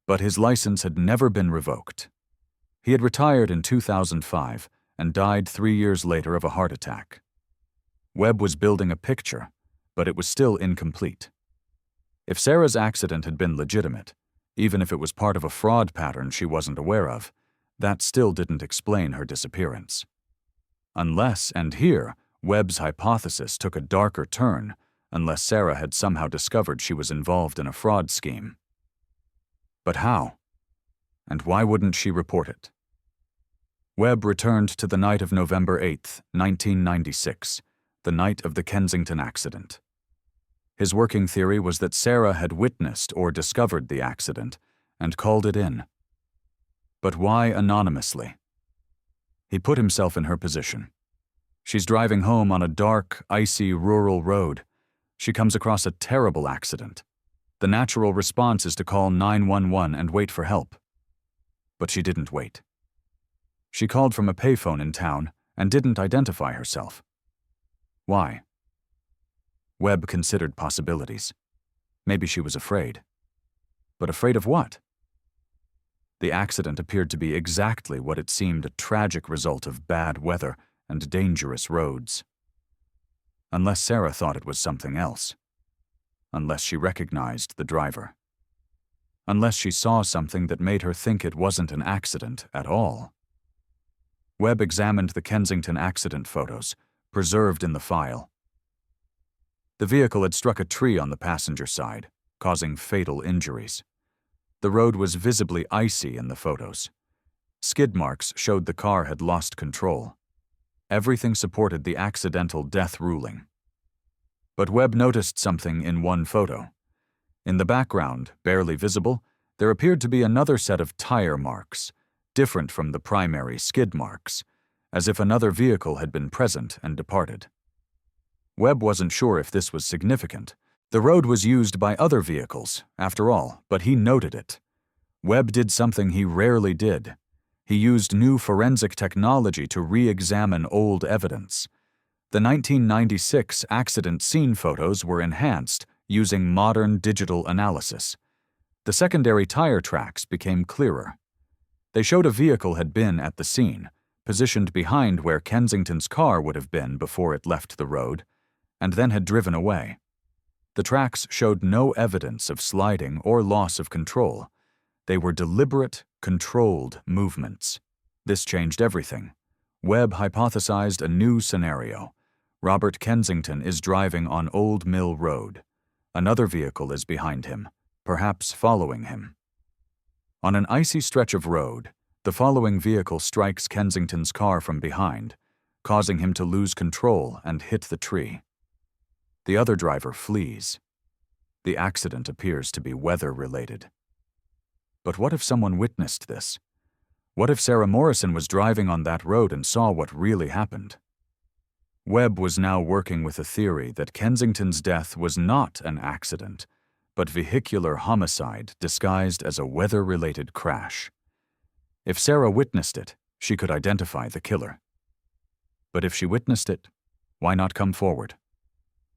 but his license had never been revoked. He had retired in 2005 and died 3 years later of a heart attack. Webb was building a picture, but it was still incomplete. If Sarah's accident had been legitimate, even if it was part of a fraud pattern she wasn't aware of, that still didn't explain her disappearance. Unless, and here, Webb's hypothesis took a darker turn, unless Sarah had somehow discovered she was involved in a fraud scheme. But how? And why wouldn't she report it? Webb returned to the night of November 8, 1996, the night of the Kensington accident. His working theory was that Sarah had witnessed or discovered the accident and called it in. But why anonymously? He put himself in her position. She's driving home on a dark, icy rural road. She comes across a terrible accident. The natural response is to call 911 and wait for help. But she didn't wait. She called from a payphone in town and didn't identify herself. Why? Webb considered possibilities. Maybe she was afraid. But afraid of what? The accident appeared to be exactly what it seemed, a tragic result of bad weather and dangerous roads. Unless Sarah thought it was something else. Unless she recognized the driver. Unless she saw something that made her think it wasn't an accident at all. Webb examined the Kensington accident photos, preserved in the file. The vehicle had struck a tree on the passenger side, causing fatal injuries. The road was visibly icy in the photos. Skid marks showed the car had lost control. Everything supported the accidental death ruling. But Webb noticed something in one photo. In the background, barely visible, there appeared to be another set of tire marks, different from the primary skid marks, as if another vehicle had been present and departed. Webb wasn't sure if this was significant. The road was used by other vehicles, after all, but he noted it. Webb did something he rarely did. He used new forensic technology to re-examine old evidence. The 1996 accident scene photos were enhanced using modern digital analysis. The secondary tire tracks became clearer. They showed a vehicle had been at the scene, positioned behind where Kensington's car would have been before it left the road, and then had driven away. The tracks showed no evidence of sliding or loss of control. They were deliberate, controlled movements. This changed everything. Webb hypothesized a new scenario. Robert Kensington is driving on Old Mill Road. Another vehicle is behind him, perhaps following him. On an icy stretch of road, the following vehicle strikes Kensington's car from behind, causing him to lose control and hit the tree. The other driver flees. The accident appears to be weather-related. But what if someone witnessed this? What if Sarah Morrison was driving on that road and saw what really happened? Webb was now working with a theory that Kensington's death was not an accident, but vehicular homicide disguised as a weather-related crash. If Sarah witnessed it, she could identify the killer. But if she witnessed it, why not come forward?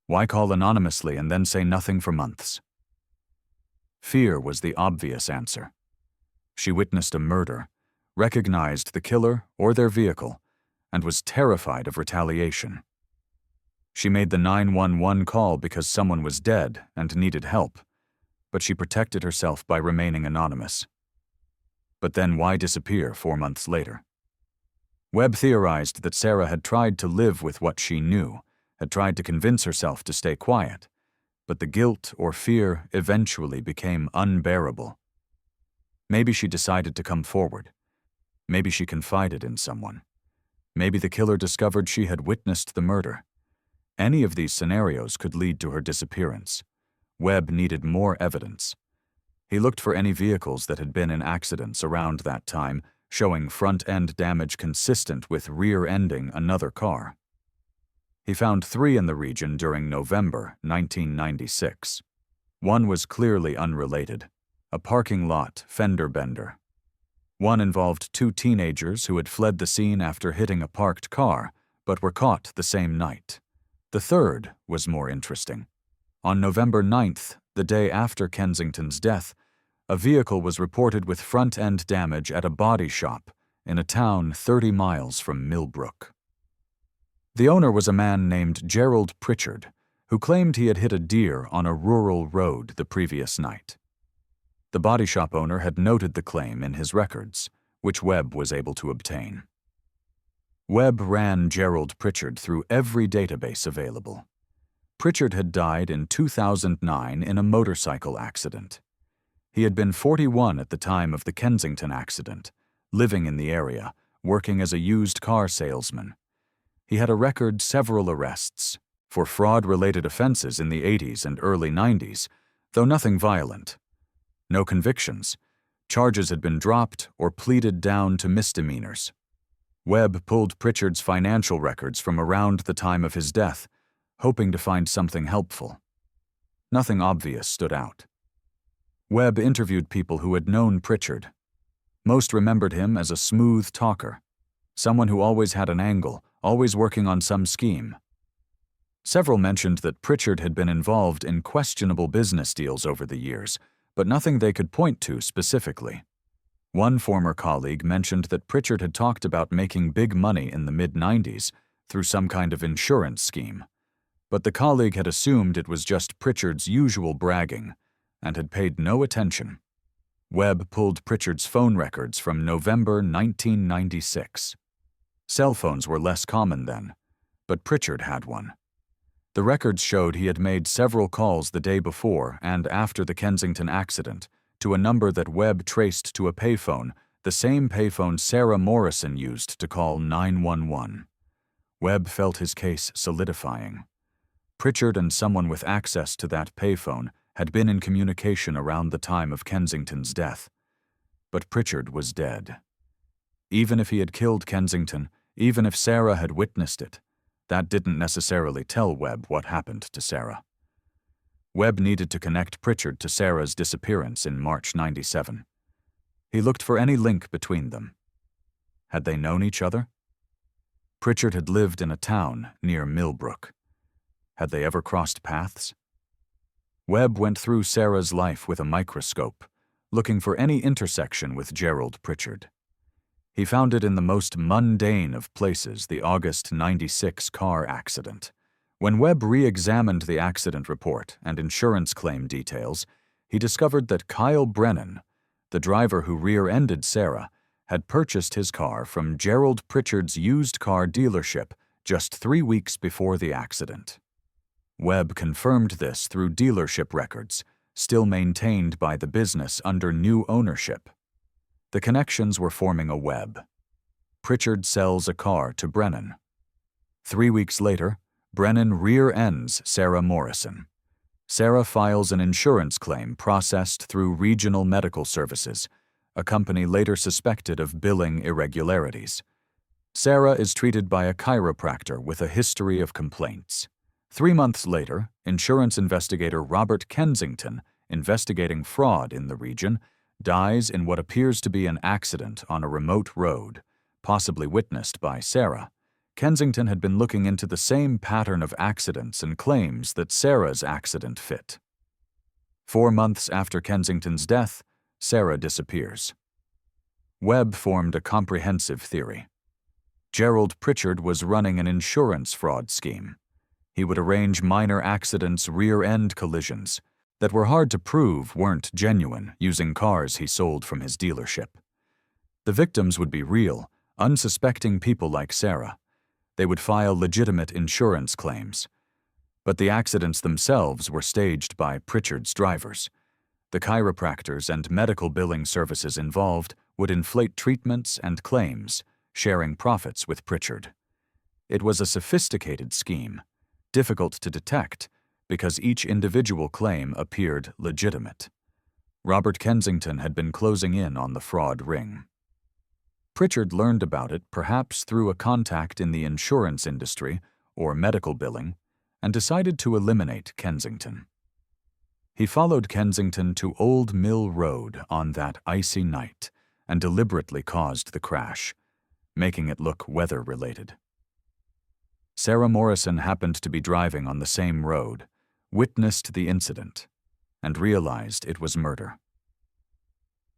Why call anonymously and then say nothing for months? Fear was the obvious answer. She witnessed a murder, recognized the killer or their vehicle, and was terrified of retaliation. She made the 911 call because someone was dead and needed help, but she protected herself by remaining anonymous. But then why disappear 4 months later? Webb theorized that Sarah had tried to live with what she knew, had tried to convince herself to stay quiet, but the guilt or fear eventually became unbearable. Maybe she decided to come forward. Maybe she confided in someone. Maybe the killer discovered she had witnessed the murder. Any of these scenarios could lead to her disappearance. Webb needed more evidence. He looked for any vehicles that had been in accidents around that time, showing front-end damage consistent with rear-ending another car. He found 3 in the region during November 1996. One was clearly unrelated, a parking lot fender bender. One involved 2 teenagers who had fled the scene after hitting a parked car, but were caught the same night. The third was more interesting. On November 9th, the day after Kensington's death, a vehicle was reported with front-end damage at a body shop in a town 30 miles from Millbrook. The owner was a man named Gerald Pritchard, who claimed he had hit a deer on a rural road the previous night. The body shop owner had noted the claim in his records, which Webb was able to obtain. Webb ran Gerald Pritchard through every database available. Pritchard had died in 2009 in a motorcycle accident. He had been 41 at the time of the Kensington accident, living in the area, working as a used car salesman. He had a record several arrests for fraud-related offenses in the 80s and early 90s, though nothing violent. No convictions. Charges had been dropped or pleaded down to misdemeanors. Webb pulled Pritchard's financial records from around the time of his death, hoping to find something helpful. Nothing obvious stood out. Webb interviewed people who had known Pritchard. Most remembered him as a smooth talker, someone who always had an angle, always working on some scheme. Several mentioned that Pritchard had been involved in questionable business deals over the years, but nothing they could point to specifically. One former colleague mentioned that Pritchard had talked about making big money in the mid-90s through some kind of insurance scheme, but the colleague had assumed it was just Pritchard's usual bragging and had paid no attention. Webb pulled Pritchard's phone records from November 1996. Cell phones were less common then, but Pritchard had one. The records showed he had made several calls the day before and after the Kensington accident to a number that Webb traced to a payphone, the same payphone Sarah Morrison used to call 911. Webb felt his case solidifying. Pritchard and someone with access to that payphone had been in communication around the time of Kensington's death. But Pritchard was dead. Even if he had killed Kensington, even if Sarah had witnessed it, that didn't necessarily tell Webb what happened to Sarah. Webb needed to connect Pritchard to Sarah's disappearance in March 97. He looked for any link between them. Had they known each other? Pritchard had lived in a town near Millbrook. Had they ever crossed paths? Webb went through Sarah's life with a microscope, looking for any intersection with Gerald Pritchard. He found it in the most mundane of places, the August 96 car accident. When Webb re-examined the accident report and insurance claim details, he discovered that Kyle Brennan, the driver who rear-ended Sarah, had purchased his car from Gerald Pritchard's used car dealership just 3 weeks before the accident. Webb confirmed this through dealership records, still maintained by the business under new ownership. The connections were forming a web. Pritchard sells a car to Brennan. 3 weeks later, Brennan rear-ends Sarah Morrison. Sarah files an insurance claim processed through Regional Medical Services, a company later suspected of billing irregularities. Sarah is treated by a chiropractor with a history of complaints. 3 months later, insurance investigator Robert Kensington, investigating fraud in the region, dies in what appears to be an accident on a remote road, possibly witnessed by Sarah. Kensington had been looking into the same pattern of accidents and claims that Sarah's accident fit. 4 months after Kensington's death, Sarah disappears. Webb formed a comprehensive theory. Gerald Pritchard was running an insurance fraud scheme. He would arrange minor accidents, rear-end collisions, that were hard to prove weren't genuine using cars he sold from his dealership. The victims would be real, unsuspecting people like Sarah. They would file legitimate insurance claims. But the accidents themselves were staged by Pritchard's drivers. The chiropractors and medical billing services involved would inflate treatments and claims, sharing profits with Pritchard. It was a sophisticated scheme, difficult to detect because each individual claim appeared legitimate. Robert Kensington had been closing in on the fraud ring. Pritchard learned about it perhaps through a contact in the insurance industry or medical billing, and decided to eliminate Kensington. He followed Kensington to Old Mill Road on that icy night and deliberately caused the crash, making it look weather-related. Sarah Morrison happened to be driving on the same road, witnessed the incident, and realized it was murder.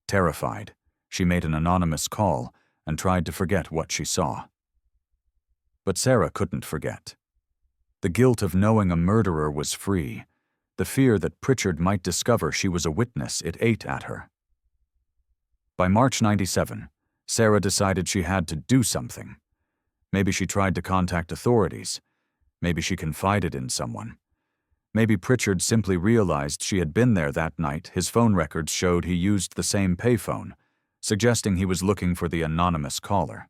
Terrified, she made an anonymous call and tried to forget what she saw. But Sarah couldn't forget. The guilt of knowing a murderer was free, the fear that Pritchard might discover she was a witness, it ate at her. By March '97, Sarah decided she had to do something. Maybe she tried to contact authorities. Maybe she confided in someone. Maybe Pritchard simply realized she had been there that night. His phone records showed he used the same payphone, suggesting he was looking for the anonymous caller.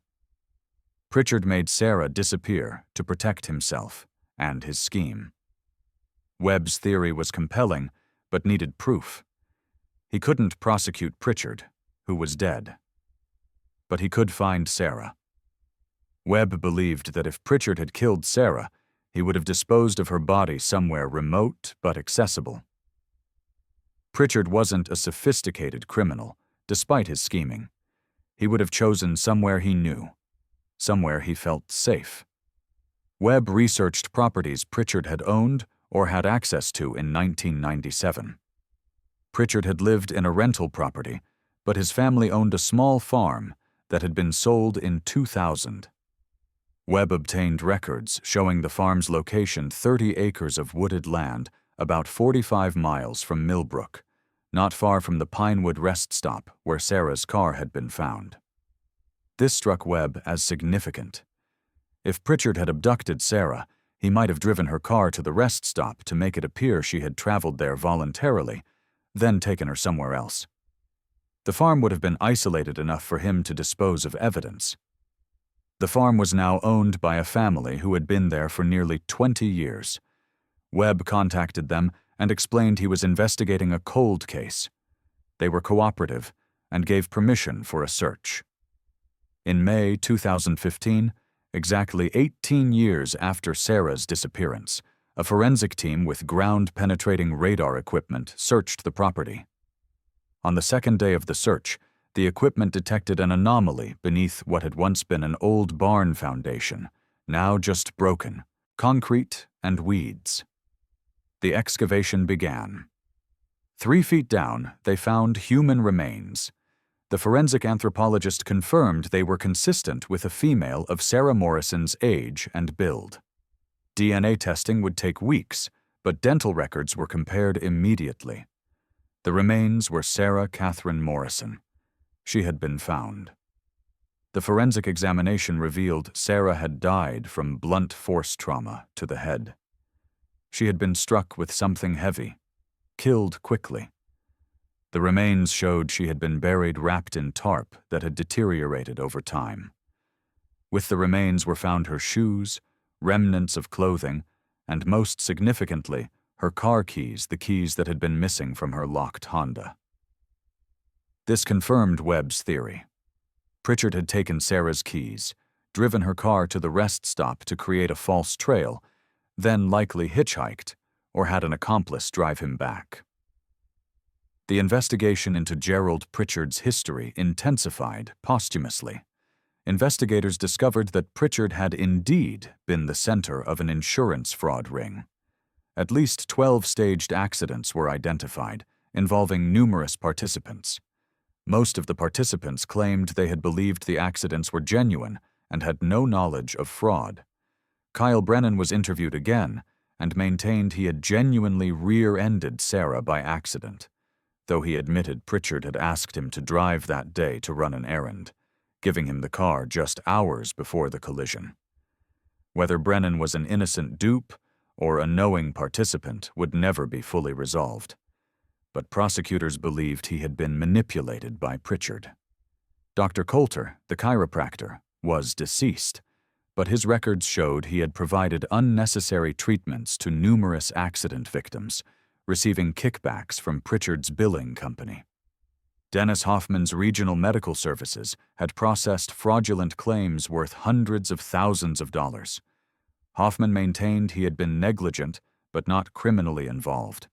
Pritchard made Sarah disappear to protect himself and his scheme. Webb's theory was compelling, but needed proof. He couldn't prosecute Pritchard, who was dead. But he could find Sarah. Webb believed that if Pritchard had killed Sarah, he would have disposed of her body somewhere remote but accessible. Pritchard wasn't a sophisticated criminal, despite his scheming. He would have chosen somewhere he knew, somewhere he felt safe. Webb researched properties Pritchard had owned or had access to in 1997. Pritchard had lived in a rental property, but his family owned a small farm that had been sold in 2000. Webb obtained records showing the farm's location 30 acres of wooded land about 45 miles from Millbrook, not far from the Pinewood rest stop where Sarah's car had been found. This struck Webb as significant. If Pritchard had abducted Sarah, he might have driven her car to the rest stop to make it appear she had traveled there voluntarily, then taken her somewhere else. The farm would have been isolated enough for him to dispose of evidence. The farm was now owned by a family who had been there for nearly 20 years. Webb contacted them and explained he was investigating a cold case. They were cooperative and gave permission for a search. In May 2015, exactly 18 years after Sarah's disappearance, a forensic team with ground-penetrating radar equipment searched the property. On the second day of the search, the equipment detected an anomaly beneath what had once been an old barn foundation, now just broken, concrete and weeds. The excavation began. 3 feet down, they found human remains. The forensic anthropologist confirmed they were consistent with a female of Sarah Morrison's age and build. DNA testing would take weeks, but dental records were compared immediately. The remains were Sarah Catherine Morrison. She had been found. The forensic examination revealed Sarah had died from blunt force trauma to the head. She had been struck with something heavy, killed quickly. The remains showed she had been buried wrapped in tarp that had deteriorated over time. With the remains were found her shoes, remnants of clothing, and most significantly, her car keys, the keys that had been missing from her locked Honda. This confirmed Webb's theory. Pritchard had taken Sarah's keys, driven her car to the rest stop to create a false trail, then likely hitchhiked or had an accomplice drive him back. The investigation into Gerald Pritchard's history intensified posthumously. Investigators discovered that Pritchard had indeed been the center of an insurance fraud ring. At least 12 staged accidents were identified, involving numerous participants. Most of the participants claimed they had believed the accidents were genuine and had no knowledge of fraud. Kyle Brennan was interviewed again and maintained he had genuinely rear-ended Sarah by accident, though he admitted Pritchard had asked him to drive that day to run an errand, giving him the car just hours before the collision. Whether Brennan was an innocent dupe or a knowing participant would never be fully resolved, but prosecutors believed he had been manipulated by Pritchard. Dr. Coulter, the chiropractor, was deceased, but his records showed he had provided unnecessary treatments to numerous accident victims, receiving kickbacks from Pritchard's billing company. Dennis Hoffman's regional medical services had processed fraudulent claims worth hundreds of thousands of dollars. Hoffman maintained he had been negligent but not criminally involved.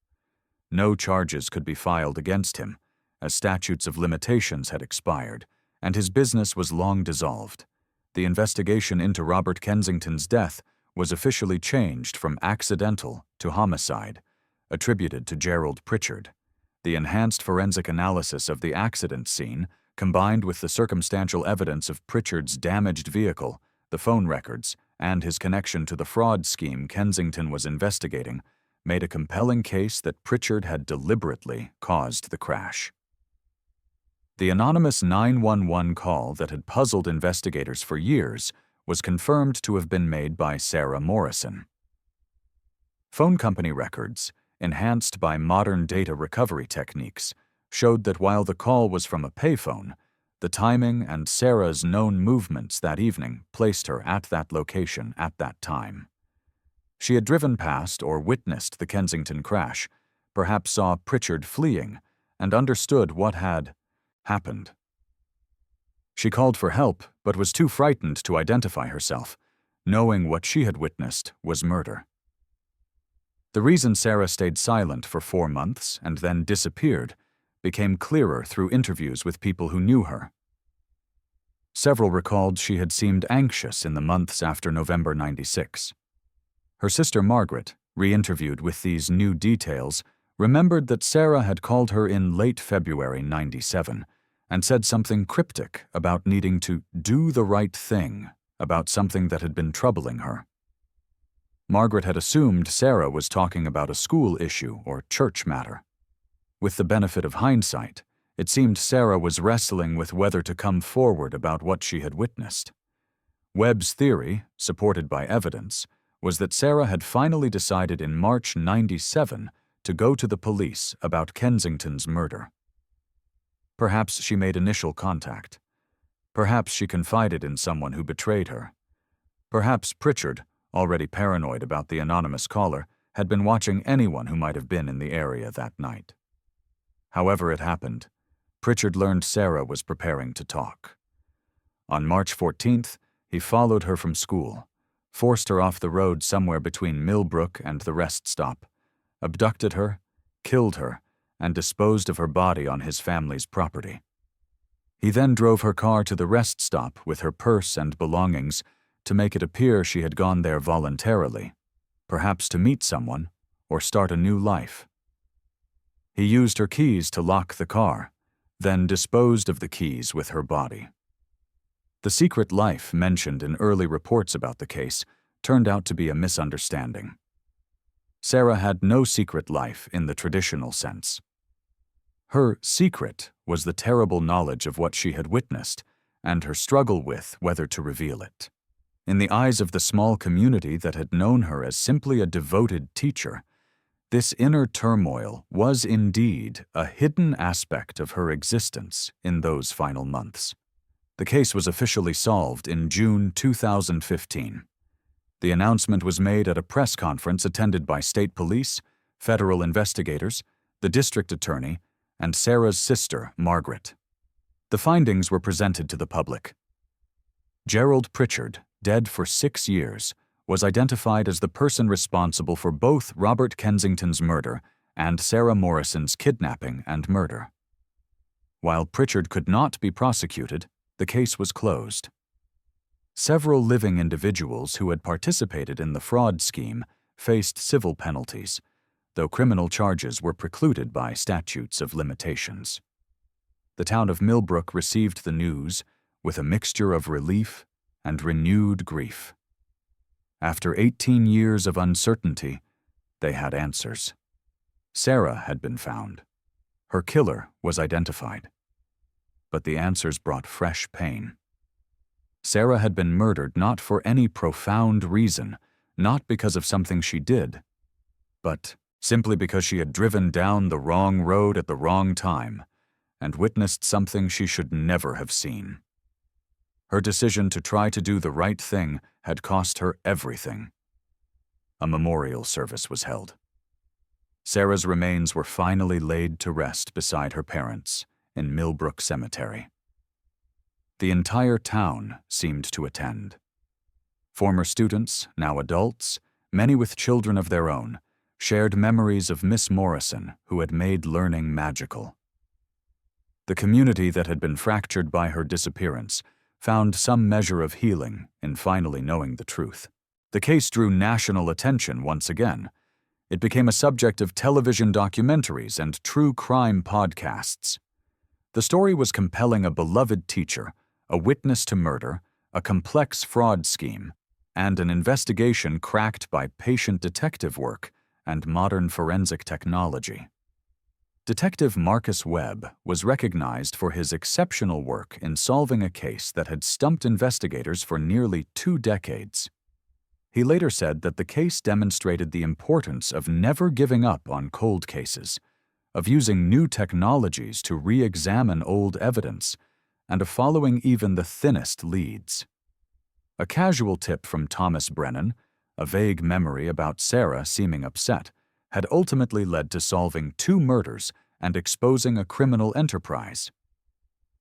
No charges could be filed against him, as statutes of limitations had expired, and his business was long dissolved. The investigation into Robert Kensington's death was officially changed from accidental to homicide, attributed to Gerald Pritchard. The enhanced forensic analysis of the accident scene, combined with the circumstantial evidence of Pritchard's damaged vehicle, the phone records, and his connection to the fraud scheme Kensington was investigating, made a compelling case that Pritchard had deliberately caused the crash. The anonymous 911 call that had puzzled investigators for years was confirmed to have been made by Sarah Morrison. Phone company records, enhanced by modern data recovery techniques, showed that while the call was from a payphone, the timing and Sarah's known movements that evening placed her at that location at that time. She had driven past or witnessed the Kensington crash, perhaps saw Pritchard fleeing, and understood what had happened. She called for help, but was too frightened to identify herself, knowing what she had witnessed was murder. The reason Sarah stayed silent for 4 months and then disappeared became clearer through interviews with people who knew her. Several recalled she had seemed anxious in the months after November '96. Her sister Margaret, re-interviewed with these new details, remembered that Sarah had called her in late February '97 and said something cryptic about needing to do the right thing about something that had been troubling her. Margaret had assumed Sarah was talking about a school issue or church matter. With the benefit of hindsight, it seemed Sarah was wrestling with whether to come forward about what she had witnessed. Webb's theory, supported by evidence, was that Sarah had finally decided in March '97 to go to the police about Kensington's murder. Perhaps she made initial contact. Perhaps she confided in someone who betrayed her. Perhaps Pritchard, already paranoid about the anonymous caller, had been watching anyone who might have been in the area that night. However it happened, Pritchard learned Sarah was preparing to talk. On March 14th, he followed her from school, forced her off the road somewhere between Millbrook and the rest stop, abducted her, killed her, and disposed of her body on his family's property. He then drove her car to the rest stop with her purse and belongings to make it appear she had gone there voluntarily, perhaps to meet someone or start a new life. He used her keys to lock the car, then disposed of the keys with her body. The secret life mentioned in early reports about the case turned out to be a misunderstanding. Sarah had no secret life in the traditional sense. Her secret was the terrible knowledge of what she had witnessed and her struggle with whether to reveal it. In the eyes of the small community that had known her as simply a devoted teacher, this inner turmoil was indeed a hidden aspect of her existence in those final months. The case was officially solved in June 2015. The announcement was made at a press conference attended by state police, federal investigators, the district attorney, and Sarah's sister, Margaret. The findings were presented to the public. Gerald Pritchard, dead for 6 years, was identified as the person responsible for both Robert Kensington's murder and Sarah Morrison's kidnapping and murder. While Pritchard could not be prosecuted, the case was closed. Several living individuals who had participated in the fraud scheme faced civil penalties, though criminal charges were precluded by statutes of limitations. The town of Millbrook received the news with a mixture of relief and renewed grief. After 18 years of uncertainty, they had answers. Sarah had been found. Her killer was identified. But the answers brought fresh pain. Sarah had been murdered not for any profound reason, not because of something she did, but simply because she had driven down the wrong road at the wrong time and witnessed something she should never have seen. Her decision to try to do the right thing had cost her everything. A memorial service was held. Sarah's remains were finally laid to rest beside her parents in Millbrook Cemetery. The entire town seemed to attend. Former students, now adults, many with children of their own, shared memories of Miss Morrison, who had made learning magical. The community that had been fractured by her disappearance found some measure of healing in finally knowing the truth. The case drew national attention once again. It became a subject of television documentaries and true crime podcasts. The story was compelling a beloved teacher, a witness to murder, a complex fraud scheme, and an investigation cracked by patient detective work and modern forensic technology. Detective Marcus Webb was recognized for his exceptional work in solving a case that had stumped investigators for nearly 2 decades. He later said that the case demonstrated the importance of never giving up on cold cases, of using new technologies to re-examine old evidence, and of following even the thinnest leads. A casual tip from Thomas Brennan, a vague memory about Sarah seeming upset, had ultimately led to solving 2 murders and exposing a criminal enterprise.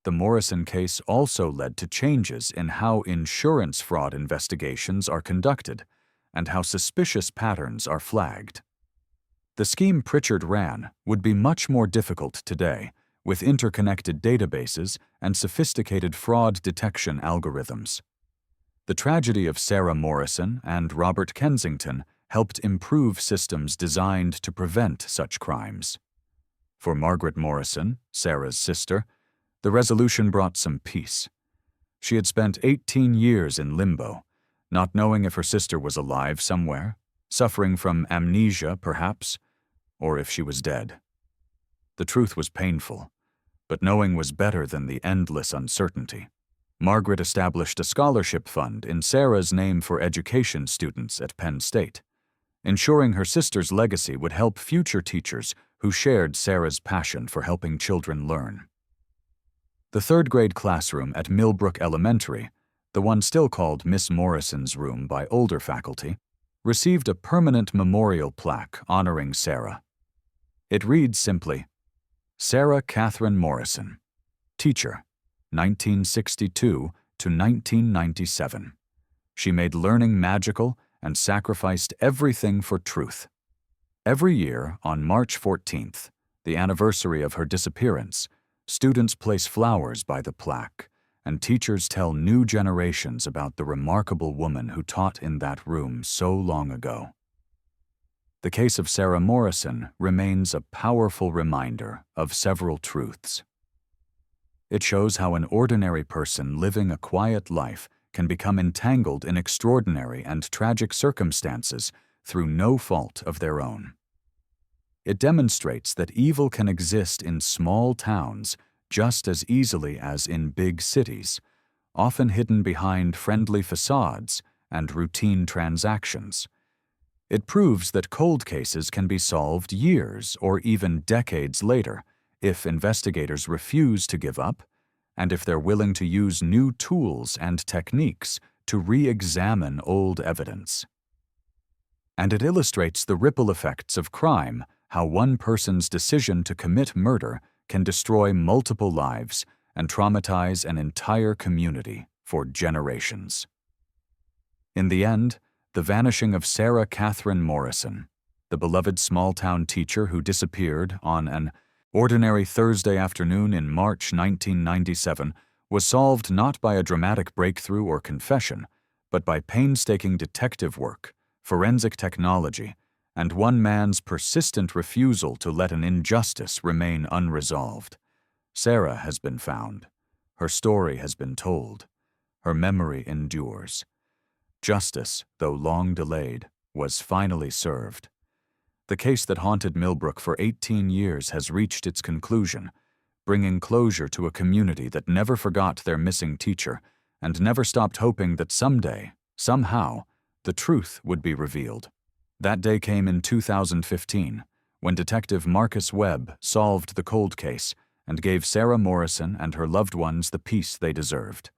The Morrison case also led to changes in how insurance fraud investigations are conducted and how suspicious patterns are flagged. The scheme Pritchard ran would be much more difficult today, with interconnected databases and sophisticated fraud detection algorithms. The tragedy of Sarah Morrison and Robert Kensington helped improve systems designed to prevent such crimes. For Margaret Morrison, Sarah's sister, the resolution brought some peace. She had spent 18 years in limbo, not knowing if her sister was alive somewhere, suffering from amnesia perhaps, or if she was dead. The truth was painful, but knowing was better than the endless uncertainty. Margaret established a scholarship fund in Sarah's name for education students at Penn State, ensuring her sister's legacy would help future teachers who shared Sarah's passion for helping children learn. The 3rd grade classroom at Millbrook Elementary, the one still called Miss Morrison's room by older faculty, received a permanent memorial plaque honoring Sarah. It reads simply, Sarah Catherine Morrison, teacher, 1962 to 1997. She made learning magical and sacrificed everything for truth. Every year, on March 14th, the anniversary of her disappearance, students place flowers by the plaque, and teachers tell new generations about the remarkable woman who taught in that room so long ago. The case of Sarah Morrison remains a powerful reminder of several truths. It shows how an ordinary person living a quiet life can become entangled in extraordinary and tragic circumstances through no fault of their own. It demonstrates that evil can exist in small towns just as easily as in big cities, often hidden behind friendly facades and routine transactions. It proves that cold cases can be solved years or even decades later if investigators refuse to give up and if they're willing to use new tools and techniques to re-examine old evidence. And it illustrates the ripple effects of crime, how one person's decision to commit murder can destroy multiple lives and traumatize an entire community for generations. In the end, the vanishing of Sarah Catherine Morrison, the beloved small-town teacher who disappeared on an ordinary Thursday afternoon in March 1997, was solved not by a dramatic breakthrough or confession, but by painstaking detective work, forensic technology, and one man's persistent refusal to let an injustice remain unresolved. Sarah has been found. Her story has been told. Her memory endures. Justice, though long delayed, was finally served. The case that haunted Millbrook for 18 years has reached its conclusion, bringing closure to a community that never forgot their missing teacher and never stopped hoping that someday, somehow, the truth would be revealed. That day came in 2015, when Detective Marcus Webb solved the cold case and gave Sarah Morrison and her loved ones the peace they deserved.